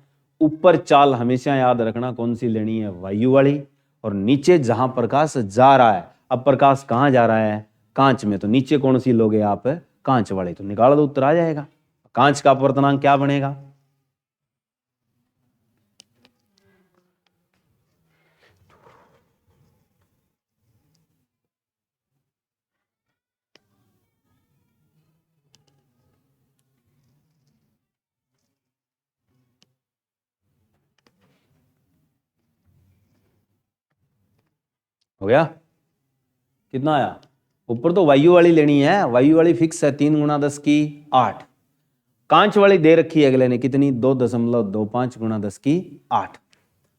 ऊपर चाल हमेशा याद रखना कौन सी लेनी है? वायु वाली, और नीचे जहां प्रकाश जा रहा है, अब प्रकाश कहां जा रहा है? कांच में, तो नीचे कौन सी लोगे आप? कांच वाले। तो निकाल दो, उत्तर आ जाएगा। कांच का अपवर्तनांक क्या बनेगा? हो गया? कितना आया? ऊपर तो वायु वाली लेनी है, वायु वाली फिक्स है 3 गुणा 10⁸। कांच वाली दे रखी है अगले ने कितनी? 2.25 गुणा 10⁸।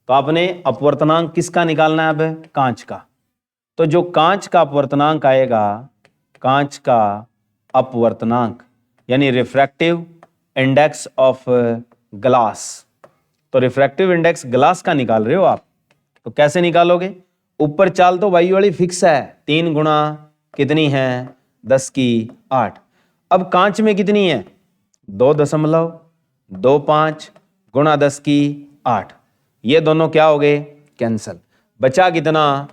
तो आपने अपवर्तनांक किसका निकालना है? अब कांच का। तो जो कांच का अपवर्तनांक आएगा, कांच का अपवर्तनांक यानी रिफ्रैक्टिव इंडेक्स ऑफ ग्लास, तो रिफ्रैक्टिव इंडेक्स ग्लास का निकाल रहे हो आप, तो कैसे निकालोगे? ऊपर चाल तो वायु वाली फिक्स है, 3 गुणा कितनी है? 10⁸। अब कांच में कितनी है? 2.25 गुणा 10⁸। ये दोनों क्या हो गए? कैंसल। बचा कितना?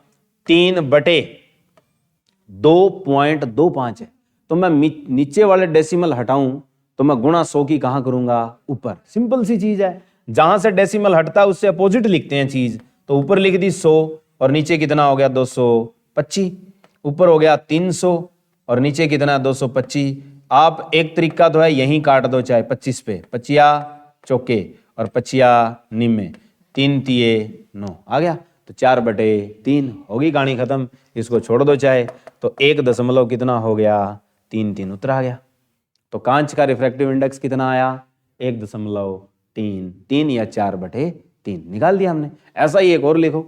3/2.25 है। तो मैं नीचे वाले डेसिमल हटाऊं तो मैं गुणा 100 की कहां करूंगा? ऊपर। सिंपल सी चीज है, जहां से डेसिमल हटता है उससे अपोजिट लिखते हैं चीज। तो ऊपर लिख दी 100 और नीचे कितना हो गया? 225। ऊपर हो गया 300 और नीचे कितना? 225। आप एक तरीका तो है, यहीं काट दो चाहे 25 पे, 25 चौके और 25 निम्मे, 3 तिये 9 आ गया। तो 4/3 होगी, कहानी खत्म। इसको छोड़ दो चाहे, तो 1 दशमलव कितना हो गया? 3 उत्तर आ गया। तो कांच का रिफ्रैक्टिव इंडेक्स कितना आया? 1.33 या 4/3 निकाल दिया हमने। ऐसा ही एक और लिखो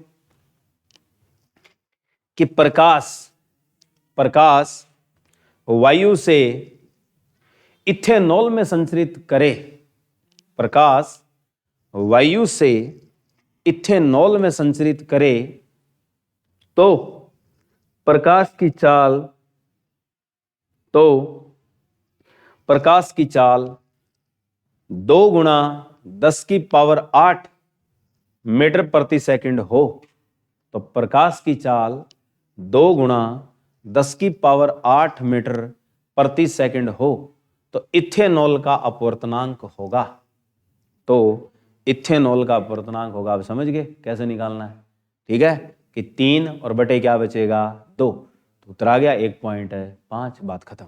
कि प्रकाश वायु से इथेनॉल में संचरित करे, प्रकाश वायु से इथेनॉल में संचरित करे, तो प्रकाश की चाल 2 गुणा 10⁸ मीटर प्रति सेकंड हो। तो प्रकाश की चाल 2 गुणा 10⁸ मीटर प्रति सेकंड हो, तो इथेनॉल का अपवर्तनांक होगा। तो इथेनॉल का अपवर्तनांक होगा, आप समझ गए कैसे निकालना है? ठीक है, कि 3 और बटे क्या बचेगा? 2। तो उत्तर आ गया 1.5, बात खत्म।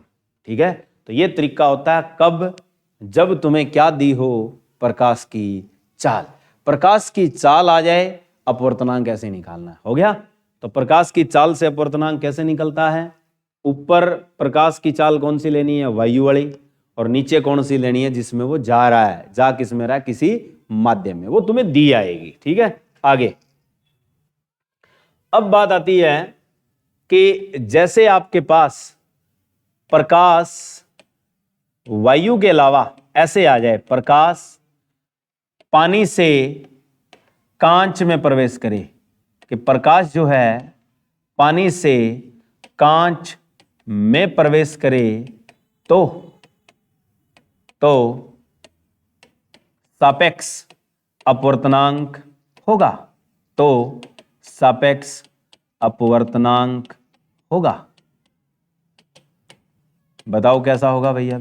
ठीक है, तो ये तरीका होता है कब? जब तुम्हें क्या दी हो? प्रकाश की चाल। प्रकाश की चाल आ जाए, अपवर्तनांक कैसे निकालना है? हो गया। तो प्रकाश की चाल से अपवर्तनांक कैसे निकलता है? ऊपर प्रकाश की चाल कौन सी लेनी है? वायु वाली। और नीचे कौन सी लेनी है? जिसमें वो जा रहा है। जा किस में रहा है? किसी माध्यम में। वो तुम्हें दी आएगी। ठीक है, आगे अब बात आती है कि जैसे आपके पास प्रकाश वायु के अलावा ऐसे आ जाए, प्रकाश पानी से कांच में प्रवेश करे, कि प्रकाश जो है पानी से कांच में प्रवेश करे, तो सापेक्ष अपवर्तनांक होगा तो सापेक्ष अपवर्तनांक होगा। बताओ कैसा होगा भैया?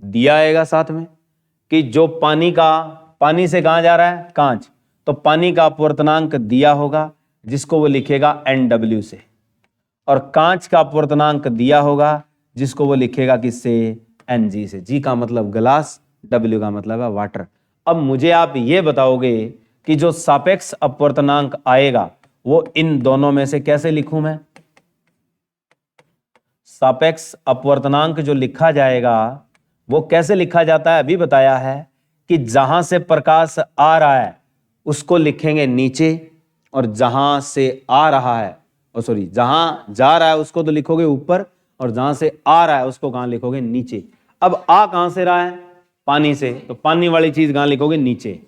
दिया आएगा साथ में कि जो पानी से कहां जा रहा है? कांच, तो पानी का अपवर्तनांक दिया होगा जिसको वो लिखेगा NW से, और कांच का अपवर्तनांक दिया होगा जिसको वो लिखेगा किससे? NG से। G का मतलब ग्लास, W का मतलब है वाटर। अब मुझे आप ये बताओगे कि जो सापेक्ष अपवर्तनांक आएगा वो इन दोनों में से कैसे लिखूं मैं? सापेक्ष अपवर्तनांक जो लिखा जाएगा वो कैसे लिखा जाता है अभी बताया है कि जहां से प्रकाश आ रहा है उसको लिखेंगे नीचे, और जहां से आ रहा है जहां जा रहा है उसको तो लिखोगे ऊपर, और जहां से आ रहा है उसको कहां लिखोगे? नीचे। अब आ कहां से रहा है? पानी से, तो पानी वाली चीज कहां लिखोगे? नीचे।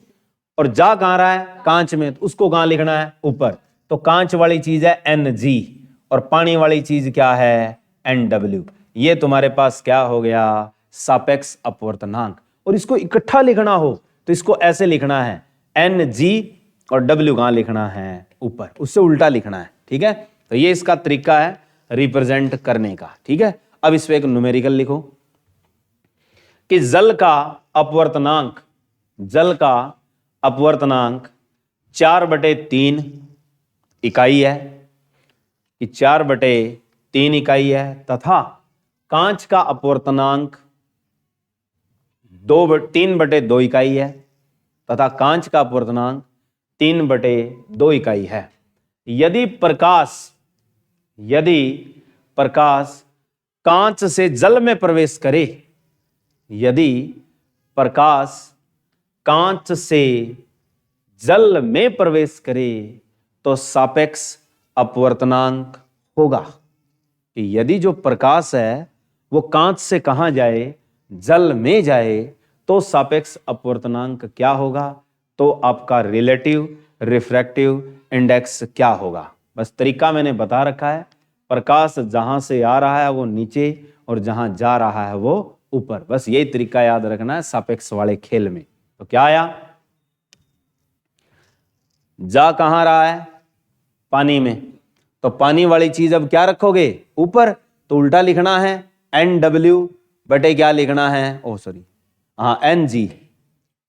और जा कहां रहा है? कांच में, तो उसको कहां लिखना है? ऊपर। तो कांच वाली चीज है NG और पानी वाली चीज क्या है? NW। ये तुम्हारे पास क्या हो गया? सापेक्ष अपवर्तनांक। और इसको इकट्ठा लिखना हो तो इसको ऐसे लिखना है, NG और W कहां लिखना है? ऊपर, उससे उल्टा लिखना है। ठीक है, तो ये इसका तरीका है रिप्रेजेंट करने का। ठीक है, अब इस पे एक न्यूमेरिकल लिखो कि जल का अपवर्तनांक 4/3 इकाई है, कि 4/3 इकाई है, तथा कांच का अपवर्तनांक 3/2 इकाई है, तथा कांच का अपवर्तनांक 3/2 इकाई है। यदि प्रकाश कांच से जल में प्रवेश करे, यदि प्रकाश कांच से जल में प्रवेश करे तो सापेक्ष अपवर्तनांक होगा। कि यदि जो प्रकाश है वो कांच से कहां जाए? जल में जाए, तो सापेक्ष अपवर्तनांक क्या होगा? तो आपका रिलेटिव रिफ्रैक्टिव इंडेक्स क्या होगा? बस तरीका मैंने बता रखा है। प्रकाश जहां से आ रहा है वो नीचे, और जहां जा रहा है वो ऊपर। बस यही तरीका याद रखना है सापेक्ष वाले खेल में। तो क्या आया? जा कहां रहा है? पानी में, तो पानी वाली चीज अब क्या रखोगे? ऊपर। तो उल्टा लिखना है, NW बटे क्या लिखना है? NG।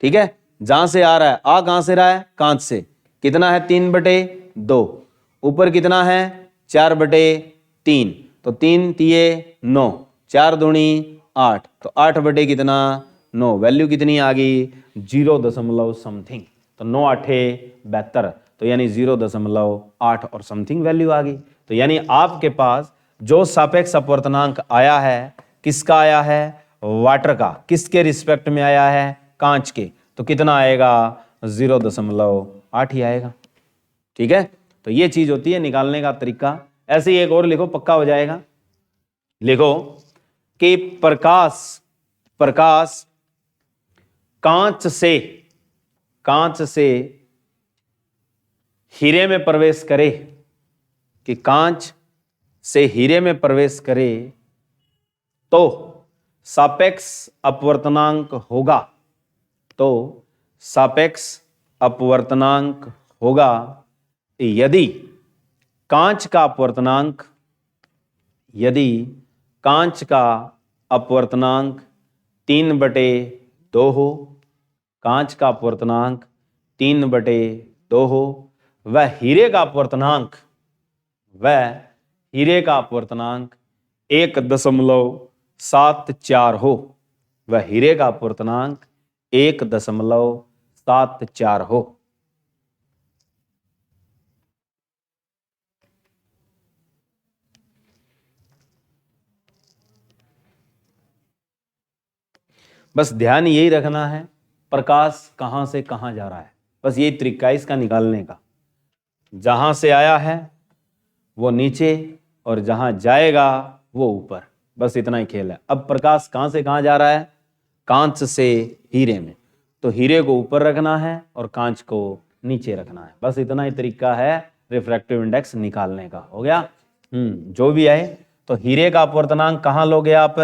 ठीक है, जहां से आ रहा है, आ कहां से रहा है? कांच से। कितना है? 3/2। ऊपर कितना है? 4/3। तो 3 तिये 9, 4 दूनी 8, तो 8 कितना? 9। वैल्यू कितनी आ गई? 0 समथिंग। तो 9 8 72, तो यानी 0.8 और समथिंग वैल्यू आ गई। तो यानी आपके पास जो सापेक्ष अपवर्तनांक आया है, किसका आया है? वाटर का। किसके रिस्पेक्ट में आया है? कांच के। तो कितना आएगा? 0.8 ही आएगा। ठीक है, तो ये चीज होती है निकालने का तरीका। ऐसे ही एक और लिखो, पक्का हो जाएगा। लिखो कि प्रकाश कांच से हीरे में प्रवेश करे, कि कांच से हीरे में प्रवेश करे तो सापेक्ष अपवर्तनांक होगा। तो सापेक्ष अपवर्तनांक होगा यदि कांच का अपवर्तनांक 3/2 हो, कांच का अपवर्तनांक 3/2 हो, वह हीरे का अपवर्तनांक 1.74 हो। वह हीरे का अपवर्तनांक 1.74 हो। बस ध्यान यही रखना है, प्रकाश कहां से कहां जा रहा है। बस यही तरीका है इसका निकालने का। जहां से आया है वो नीचे, और जहां जाएगा वो ऊपर। बस इतना ही खेल है। अब प्रकाश कहां से कहां जा रहा है? कांच से हीरे में, तो हीरे को ऊपर रखना है और कांच को नीचे रखना है। बस इतना ही तरीका है रिफ्रैक्टिव इंडेक्स निकालने का। हो गया? जो भी आए। तो हीरे का अपवर्तनांक कहां लोगे आप?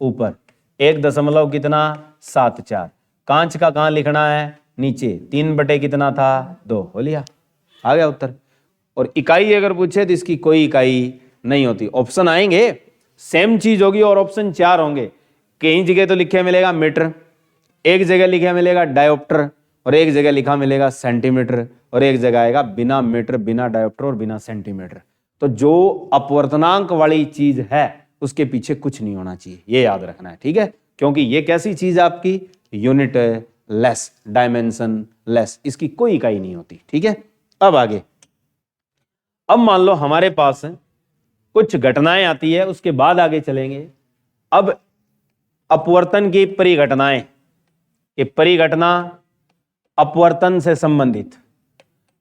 ऊपर। 1 दशमलव कितना? 74। कांच का कहाँ लिखना है, नीचे, 3 बटे कितना था, 2, हो लिया, आ गया उत्तर। और इकाई अगर पूछे तो इसकी कोई इकाई नहीं होती। ऑप्शन आएंगे सेम चीज होगी और ऑप्शन 4 होंगे। कहीं जगह तो लिखे मिलेगा मीटर, एक जगह लिखा मिलेगा डायोप्टर, और एक जगह लिखा मिलेगा सेंटीमीटर, और एक जगह आएगा बिना मीटर, बिना डायोप्टर और बिना सेंटीमीटर। तो जो अपवर्तनांक वाली चीज है उसके पीछे कुछ नहीं होना चाहिए, ये याद रखना है, ठीक है। क्योंकि ये कैसी चीज है आपकी, यूनिट लेस, डायमेंशन लेस, इसकी कोई इकाई नहीं होती, ठीक है। अब आगे, अब मान लो हमारे पास कुछ घटनाएं आती है, उसके बाद आगे चलेंगे। अब अपवर्तन की परिघटनाएं, कि परिघटना अपवर्तन से संबंधित,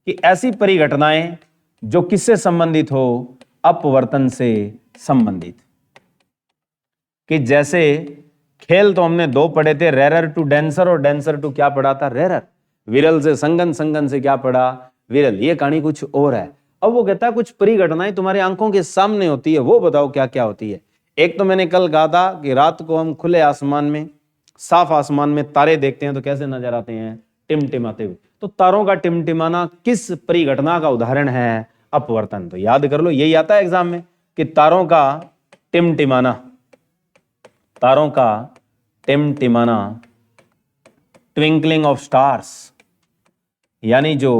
कि ऐसी परिघटनाएं जो किससे संबंधित हो, अपवर्तन से संबंधित। कि जैसे खेल तो हमने 2 पढ़े थे, रेरर टू डेंसर और डेंसर टू क्या पढ़ा था, रेरर। विरल से संगन, संगन से क्या पढ़ा, विरल। ये कहानी कुछ और है। अब वो कहता है कुछ परिघटनाएं तुम्हारी आंखों के सामने होती है, वो बताओ क्या क्या होती है। एक तो मैंने कल कहा था कि रात को हम खुले आसमान में, साफ आसमान में तारे देखते हैं तो कैसे नजर आते हैं, टिमटिमाते हुए। तो तारों का टिमटिमाना किस परिघटना का उदाहरण है, अपवर्तन। तो याद कर लो, यही आता है एग्जाम में कि तारों का टिमटिमाना, तारों का टिमटिमाना, ट्विंकलिंग ऑफ स्टार्स, यानी जो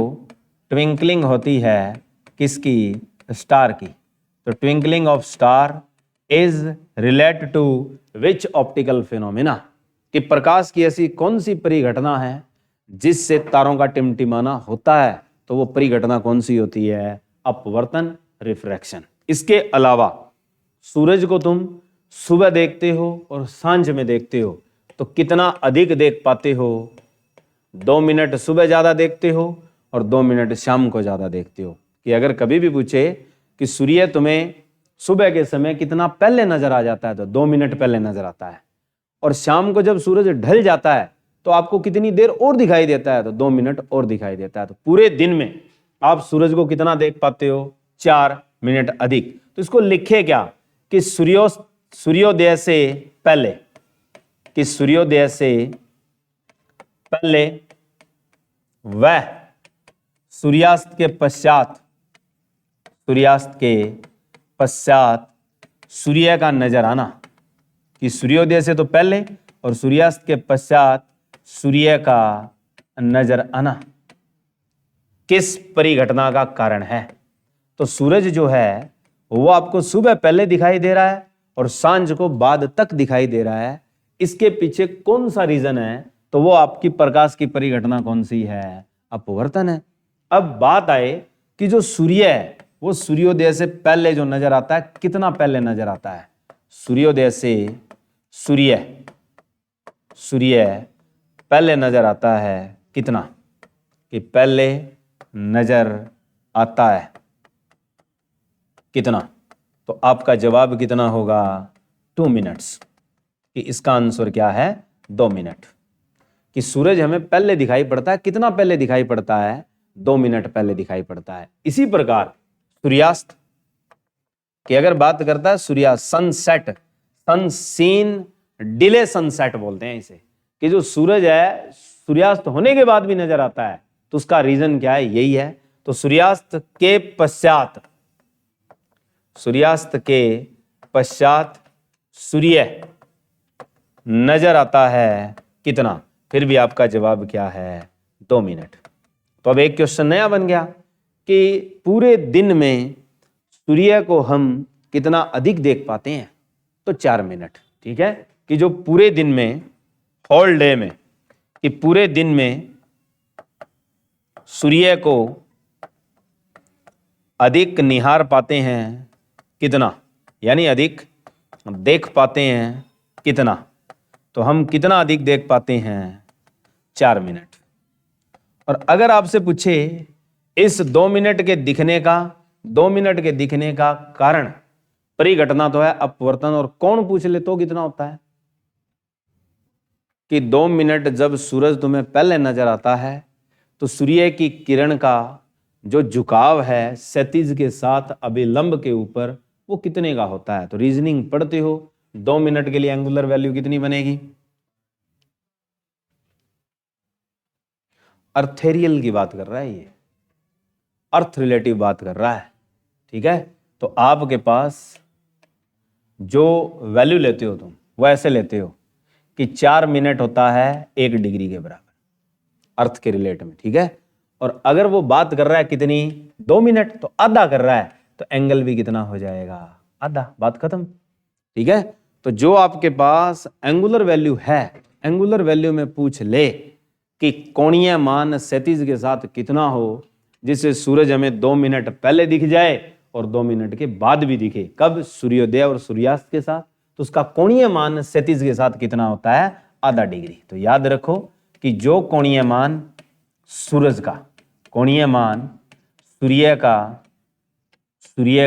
ट्विंकलिंग होती है किसकी, स्टार की। तो twinkling of star is relate to which optical phenomena, कि प्रकाश की ऐसी कौन सी परिघटना है जिससे तारों का टिमटिमाना होता है। तो वो परिघटना कौन सी होती है, अपवर्तन, रिफ्रैक्शन। इसके अलावा सूरज को तुम सुबह देखते हो और सांझ में देखते हो तो कितना अधिक देख पाते हो, 2 मिनट सुबह ज्यादा देखते हो और 2 मिनट शाम को ज्यादा देखते हो। कि अगर कभी भी पूछे कि सूर्य तुम्हें सुबह के समय कितना पहले नजर आ जाता है, तो 2 मिनट पहले नजर आता है, और शाम को जब सूरज ढल जाता है तो आपको कितनी देर और दिखाई देता है, तो 2 मिनट और दिखाई देता है। तो पूरे दिन में आप सूरज को कितना देख पाते हो, 4 मिनट अधिक। तो इसको लिखे क्या कि सूर्योदय से पहले, कि सूर्योदय से पहले वह सूर्यास्त के पश्चात, सूर्यास्त के पश्चात सूर्य का नजर आना, कि सूर्योदय से तो पहले और सूर्यास्त के पश्चात सूर्य का नजर आना किस परिघटना का कारण है। तो सूरज जो है वो आपको सुबह पहले दिखाई दे रहा है और सांझ को बाद तक दिखाई दे रहा है, इसके पीछे कौन सा रीजन है, तो वो आपकी प्रकाश की परिघटना कौन सी है, अपवर्तन है। अब बात आए कि जो सूर्य है वो सूर्योदय से पहले जो नजर आता है, कितना पहले नजर आता है, सूर्योदय से सूर्य पहले नजर आता है कितना, कि पहले नजर आता है कितना। तो आपका जवाब कितना होगा, 2 मिनट्स, कि इसका आंसर क्या है, 2 मिनट। कि सूरज हमें पहले दिखाई पड़ता है, कितना पहले दिखाई पड़ता है, 2 मिनट पहले दिखाई पड़ता है। इसी प्रकार सूर्यास्त की अगर बात करता है, सूर्यास्त, सनसेट, सनसीन डिले सनसेट बोलते हैं इसे, कि जो सूरज है सूर्यास्त होने के बाद भी नजर आता है। तो उसका रीजन क्या है, यही है। तो सूर्यास्त के पश्चात, सूर्यास्त के पश्चात सूर्य नजर आता है कितना, फिर भी आपका जवाब क्या है, 2 मिनट। तो अब एक क्वेश्चन नया बन गया कि पूरे दिन में सूर्य को हम कितना अधिक देख पाते हैं, तो 4 मिनट, ठीक है। कि जो पूरे दिन में, होल डे में, कि पूरे दिन में सूर्य को अधिक निहार पाते हैं कितना, यानी अधिक देख पाते हैं कितना, तो हम कितना अधिक देख पाते हैं, 4 मिनट। और अगर आपसे पूछे इस 2 मिनट के दिखने का, 2 मिनट के दिखने का कारण, परिघटना तो है अपवर्तन, और कोण पूछ ले तो कितना होता है, कि 2 मिनट जब सूरज तुम्हें पहले नजर आता है तो सूर्य की किरण का जो झुकाव है क्षैतिज के साथ अभिलंब के ऊपर, वो कितने का होता है। तो रीजनिंग पढ़ते हो, 2 मिनट के लिए एंगुलर वैल्यू कितनी बनेगी, अर्थेरियल की बात कर रहा है, ये अर्थ रिलेटिव बात कर रहा है, ठीक है। तो आपके पास जो वैल्यू लेते हो तुम वो ऐसे लेते हो कि 4 मिनट होता है 1 डिग्री के बराबर अर्थ के रिलेट में, ठीक है। और अगर वो बात कर रहा है कितनी 2 मिनट तो आधा कर रहा है, तो एंगल भी कितना हो जाएगा आधा, बात खत्म, ठीक है। तो जो आपके पास एंगुलर वैल्यू है, एंगुलर वैल्यू में पूछ ले कि कोणीय मान क्षैतिज के साथ कितना हो, जिससे सूरज हमें 2 मिनट पहले दिख जाए और 2 मिनट के बाद भी दिखे, कब, सूर्योदय और सूर्यास्त के साथ, तो उसका कोणीय मान क्षैतिज के साथ कितना होता है आधा डिग्री। तो याद रखो कि जो कोणीय मान सूरज का, कोणीय मान सूर्य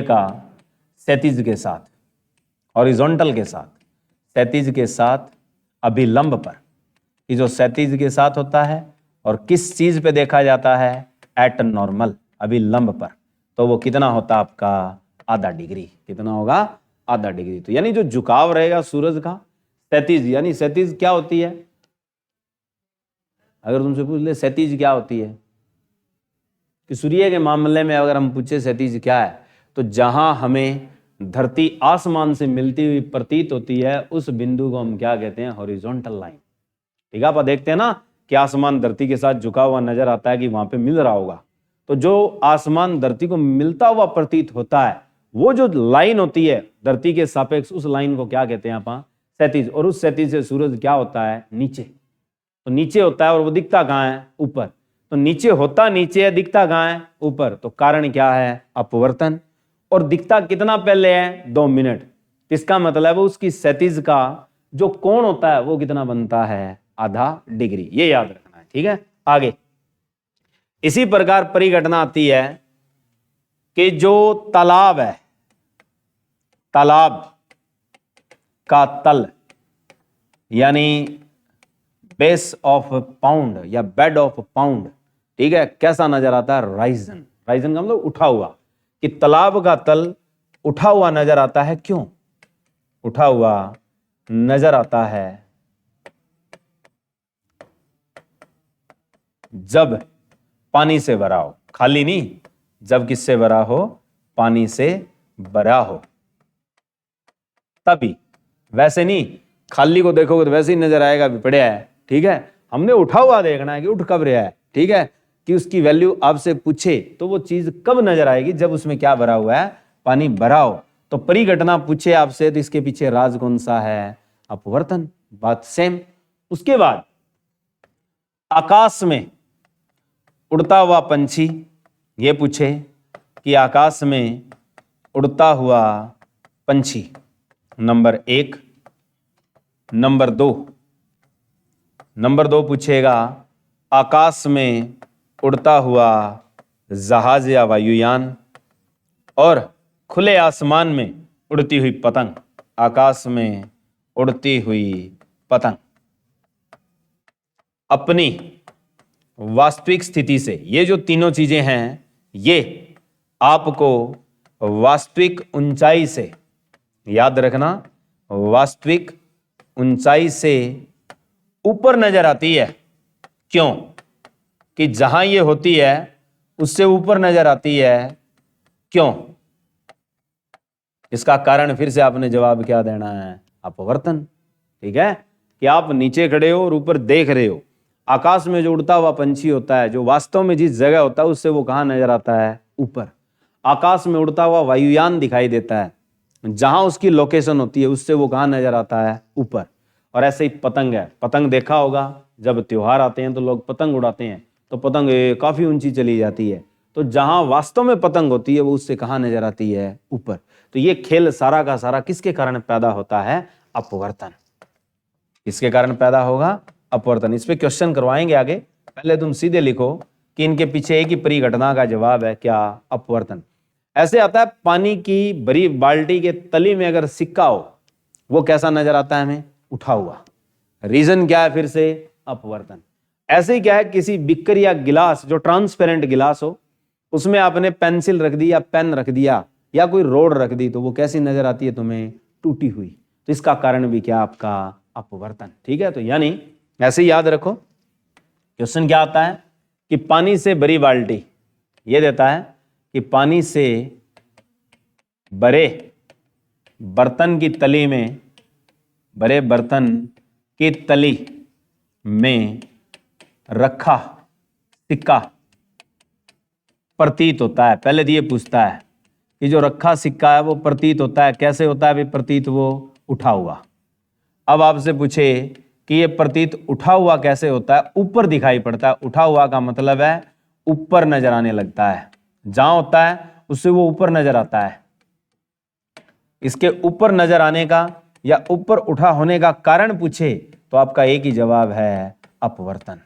का क्षैतिज के साथ, हॉरिजॉन्टल के साथ, क्षैतिज के साथ अभिलंब पर, ये जो क्षैतिज के साथ होता है और किस चीज पे देखा जाता है, एट नॉर्मल, अभिलंब पर, तो वो कितना होता आपका आधा डिग्री, कितना होगा आधा डिग्री। तो यानी जो झुकाव रहेगा सूरज का क्षैतिज, यानी क्षैतिज क्या होती है, अगर तुमसे पूछ ले क्षैतिज क्या होती है, कि सूर्य के मामले में अगर हम पूछे क्षैतिज क्या है, तो जहां हमें धरती आसमान से मिलती हुई प्रतीत होती है उस बिंदु को हम क्या कहते हैं, हॉरिजॉन्टल लाइन, ठीक है। आप देखते हैं ना कि आसमान धरती के साथ झुका हुआ नजर आता है कि वहां पे मिल रहा होगा, तो जो आसमान धरती को मिलता हुआ प्रतीत होता है, वो जो लाइन होती है धरती के सापेक्ष, उस लाइन को क्या कहते हैं आप, क्षैतिज। और उस क्षैतिज से सूरज क्या होता है, नीचे, तो नीचे होता है और वो दिखता कहाँ है, ऊपर। तो नीचे होता नीचे है, दिखता कहाँ है, ऊपर। तो कारण क्या है, अपवर्तन। और दिखता कितना पहले है, 2 मिनट। इसका मतलब है उसकी क्षैतिज का जो कोण होता है वो कितना बनता है, आधा डिग्री। ये याद रखना है, ठीक है। आगे इसी प्रकार परिघटना आती है कि जो तालाब है, तालाब का तल यानी बेस ऑफ पाउंड या बेड ऑफ पाउंड, ठीक है, कैसा नजर आता है, राइजन। राइजन का मतलब उठा हुआ, कि तालाब का तल उठा हुआ नजर आता है। क्यों उठा हुआ नजर आता है, जब पानी से भरा हो, खाली नहीं, जब किससे भरा हो, पानी से भरा हो, तभी। वैसे नहीं, खाली को देखोगे तो वैसे ही नजर आएगा भी पड़ा है, ठीक है। हमने उठा हुआ देखना है कि उठ कब रहा है, ठीक है, कि उसकी वैल्यू आपसे पूछे तो वो चीज कब नजर आएगी, जब उसमें क्या भरा हुआ है, पानी भरा हो। तो परिघटना पूछे आपसे तो इसके पीछे राज कौन सा है, अपवर्तन, बात सेम। उसके बाद आकाश में उड़ता हुआ पंछी, ये पूछे कि आकाश में उड़ता हुआ पंछी, नंबर 1। नंबर 2 पूछेगा आकाश में उड़ता हुआ जहाज या वायुयान, और खुले आसमान में उड़ती हुई पतंग, आकाश में उड़ती हुई पतंग अपनी वास्तविक स्थिति से। ये जो तीनों चीजें हैं ये आपको वास्तविक ऊंचाई से, याद रखना, वास्तविक ऊंचाई से ऊपर नजर आती है। क्यों, कि जहां ये होती है उससे ऊपर नजर आती है। क्यों, इसका कारण फिर से आपने जवाब क्या देना है, अपवर्तन, ठीक है। कि आप नीचे खड़े हो और ऊपर देख रहे हो, आकाश में जो उड़ता हुआ पंछी होता है, जो वास्तव में जिस जगह होता है उससे वो कहां नजर आता है, ऊपर। आकाश में उड़ता हुआ वायुयान दिखाई देता है, जहां उसकी लोकेशन होती है उससे वो कहां नजर आता है, ऊपर। और ऐसे ही पतंग है, पतंग देखा होगा, जब त्योहार आते हैं तो लोग पतंग उड़ाते हैं, तो पतंग काफी ऊंची चली जाती है, तो जहां वास्तव में पतंग होती है वो उससे कहां नजर आती है, ऊपर। तो ये खेल सारा का सारा किसके कारण पैदा होता है, अपवर्तन। किसके कारण पैदा होगा, अपवर्तन। इस पे क्वेश्चन करवाएंगे आगे, पहले तुम सीधे लिखो कि इनके पीछे एक ही परिघटना का जवाब है, क्या, अपवर्तन। ऐसे आता है पानी की भरी बाल्टी के तली में अगर सिक्का हो, वो कैसा नजर आता है हमें, उठा हुआ। रीजन क्या है, फिर से अपवर्तन। ऐसे ही क्या है, किसी बिक्कर या गिलास, जो ट्रांसपेरेंट गिलास हो, उसमें आपने पेंसिल रख दी या पेन रख दिया या कोई रोड रख दी, तो वो कैसी नजर आती है तुम्हें, टूटी हुई। तो इसका कारण भी क्या, आपका अपवर्तन, ठीक है। तो यानी ऐसे ही याद रखो, क्वेश्चन क्या आता है कि पानी से भरी बाल्टी, ये देता है कि पानी से भरे बर्तन की तली में, भरे बर्तन की तली में रखा सिक्का प्रतीत होता है। पहले तो ये पूछता है कि जो रखा सिक्का है वो प्रतीत होता है, कैसे होता है भाई प्रतीत? वो उठा हुआ। अब आपसे पूछे कि ये प्रतीत उठा हुआ कैसे होता है? ऊपर दिखाई पड़ता है। उठा हुआ का मतलब है ऊपर नजर आने लगता है, जहां होता है उससे वो ऊपर नजर आता है। इसके ऊपर नजर आने का या ऊपर उठा होने का कारण पूछे तो आपका एक ही जवाब है अपवर्तन।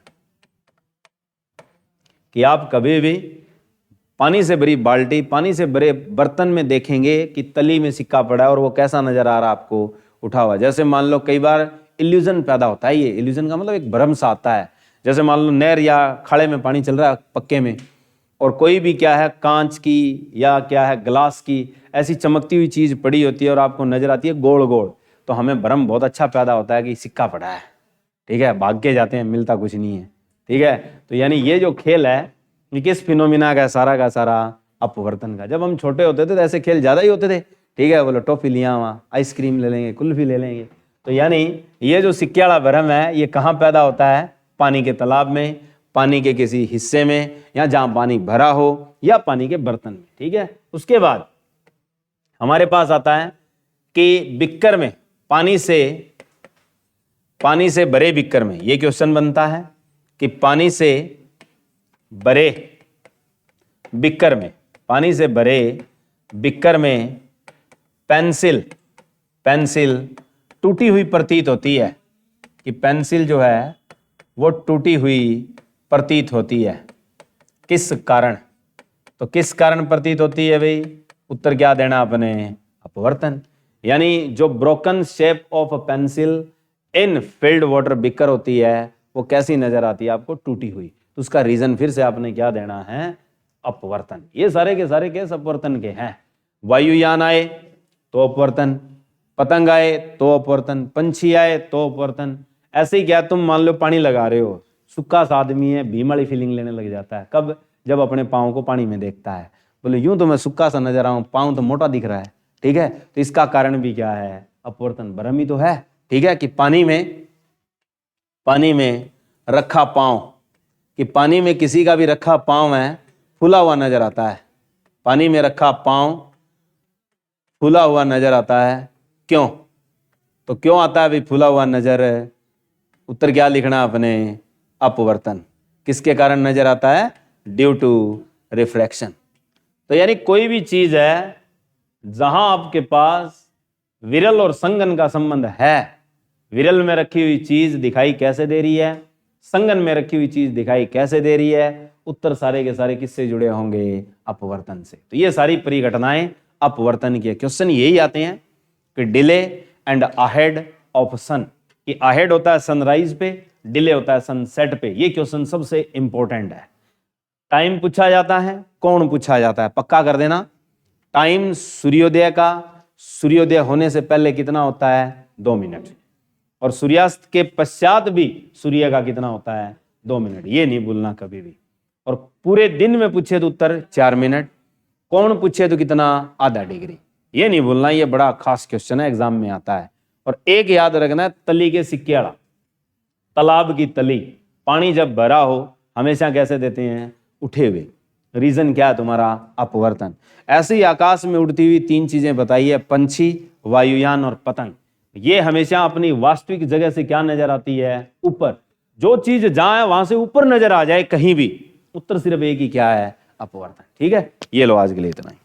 कि आप कभी भी पानी से भरी बाल्टी, पानी से भरे बर्तन में देखेंगे कि तली में सिक्का पड़ा है और वो कैसा नजर आ रहा है आपको? उठा हुआ। जैसे मान लो कई बार इल्यूजन पैदा होता है, ये इल्यूजन का मतलब एक भ्रम सा आता है। जैसे मान लो नहर या खाड़े में पानी चल रहा है पक्के में, और कोई भी क्या है कांच की या क्या है ग्लास की ऐसी चमकती हुई चीज पड़ी होती है और आपको नजर आती है गोल गोल, तो हमें भ्रम बहुत अच्छा पैदा होता है कि सिक्का पड़ा है। ठीक है, भाग के जाते हैं, मिलता कुछ नहीं है। ठीक है, तो यानी ये जो खेल है ये किस फिनोमिना का सारा अपवर्तन का। जब हम छोटे होते थे तो ऐसे खेल ज्यादा ही होते थे। ठीक है, बोलो टॉफी लिया वहाँ, आइसक्रीम ले लेंगे, कुल्फी ले लेंगे। तो यानी ये जो सिक्के वाला भ्रम है ये कहाँ पैदा होता है? पानी के तालाब में, पानी के किसी हिस्से में, या जहां पानी भरा हो, या पानी के बर्तन में। ठीक है, उसके बाद हमारे पास आता है कि बिक्कर में, पानी से भरे बिक्कर में, ये क्वेश्चन बनता है कि पानी से भरे बिक्कर में, पानी से भरे बिक्कर में पेंसिल टूटी हुई प्रतीत होती है। कि पेंसिल जो है वो टूटी हुई प्रतीत होती है। किस कारण? तो किस कारण प्रतीत होती है भाई? उत्तर क्या देना अपने? अपवर्तन। यानी जो broken shape of a pencil in field water beaker होती है वो कैसी नजर आती है आपको? टूटी हुई। तो उसका रीजन फिर से आपने क्या देना है? अपवर्तन। ये सारे के सारे केस अपवर्तन के हैं। वायुयान आए तो अपवर्तन, पतंग आए तो अपवर्तन, पंछी आए तो अपवर्तन। ऐसे ही क्या, तुम मान लो पानी लगा रहे हो, सूखा सा आदमी है, भीम वाली फीलिंग लेने लग जाता है। कब? जब अपने पाँव को पानी में देखता है, बोले यूं तो मैं सूखा सा नजर आऊं, पाँव तो मोटा दिख रहा है। ठीक है, तो इसका कारण भी क्या है? अपवर्तन, भ्रम ही तो है। ठीक है, कि पानी में रखा पाँव, कि पानी में किसी का भी रखा पाँव है फूला हुआ नजर आता है। पानी में रखा पाँव फूला हुआ नजर आता है। क्यों? तो क्यों आता है भाई फूला हुआ नजर? उत्तर क्या लिखना अपने? अपवर्तन। किसके कारण नजर आता है? Due to refraction. तो यानी कोई भी चीज है जहां आपके पास विरल और संगन का संबंध है, विरल में रखी हुई चीज दिखाई कैसे दे रही है, संगन में रखी हुई चीज दिखाई कैसे दे रही है? उत्तर सारे के सारे किससे जुड़े होंगे? अपवर्तन से। तो ये सारी परिघटनाएं अपवर्तन की। क्वेश्चन यही आते हैं कि डिले एंड अहेड ऑफ सन, कि अहेड होता है सनराइज पे, डिले होता है सनसेट पे। ये क्वेश्चन सबसे इंपॉर्टेंट है। टाइम पूछा जाता है, कौन पूछा जाता है, पक्का कर देना। टाइम सूर्योदय का, सूर्योदय होने से पहले कितना होता है? 2 मिनट। और सूर्यास्त के पश्चात भी सूर्य का कितना होता है? 2 मिनट। ये नहीं भूलना कभी भी। और पूरे दिन में पूछे तो उत्तर 4 मिनट। कौन पूछे तो कितना? आधा डिग्री। ये नहीं भूलना, ये बड़ा खास क्वेश्चन है, एग्जाम में आता है। और एक याद रखना है, तली के सिक्के वाला। तालाब की तली, पानी जब भरा हो हमेशा कैसे देते हैं? उठे हुए। रीजन क्या है तुम्हारा? अपवर्तन। ऐसे ही आकाश में उड़ती हुई 3 चीजें बताई है, पंछी, वायुयान और पतंग। ये हमेशा अपनी वास्तविक जगह से क्या नजर आती है? ऊपर। जो चीज जहां है वहां से ऊपर नजर आ जाए कहीं भी, उत्तर सिर्फ एक ही क्या है? अपवर्तन। ठीक है, ये लो आज के लिए इतना ही।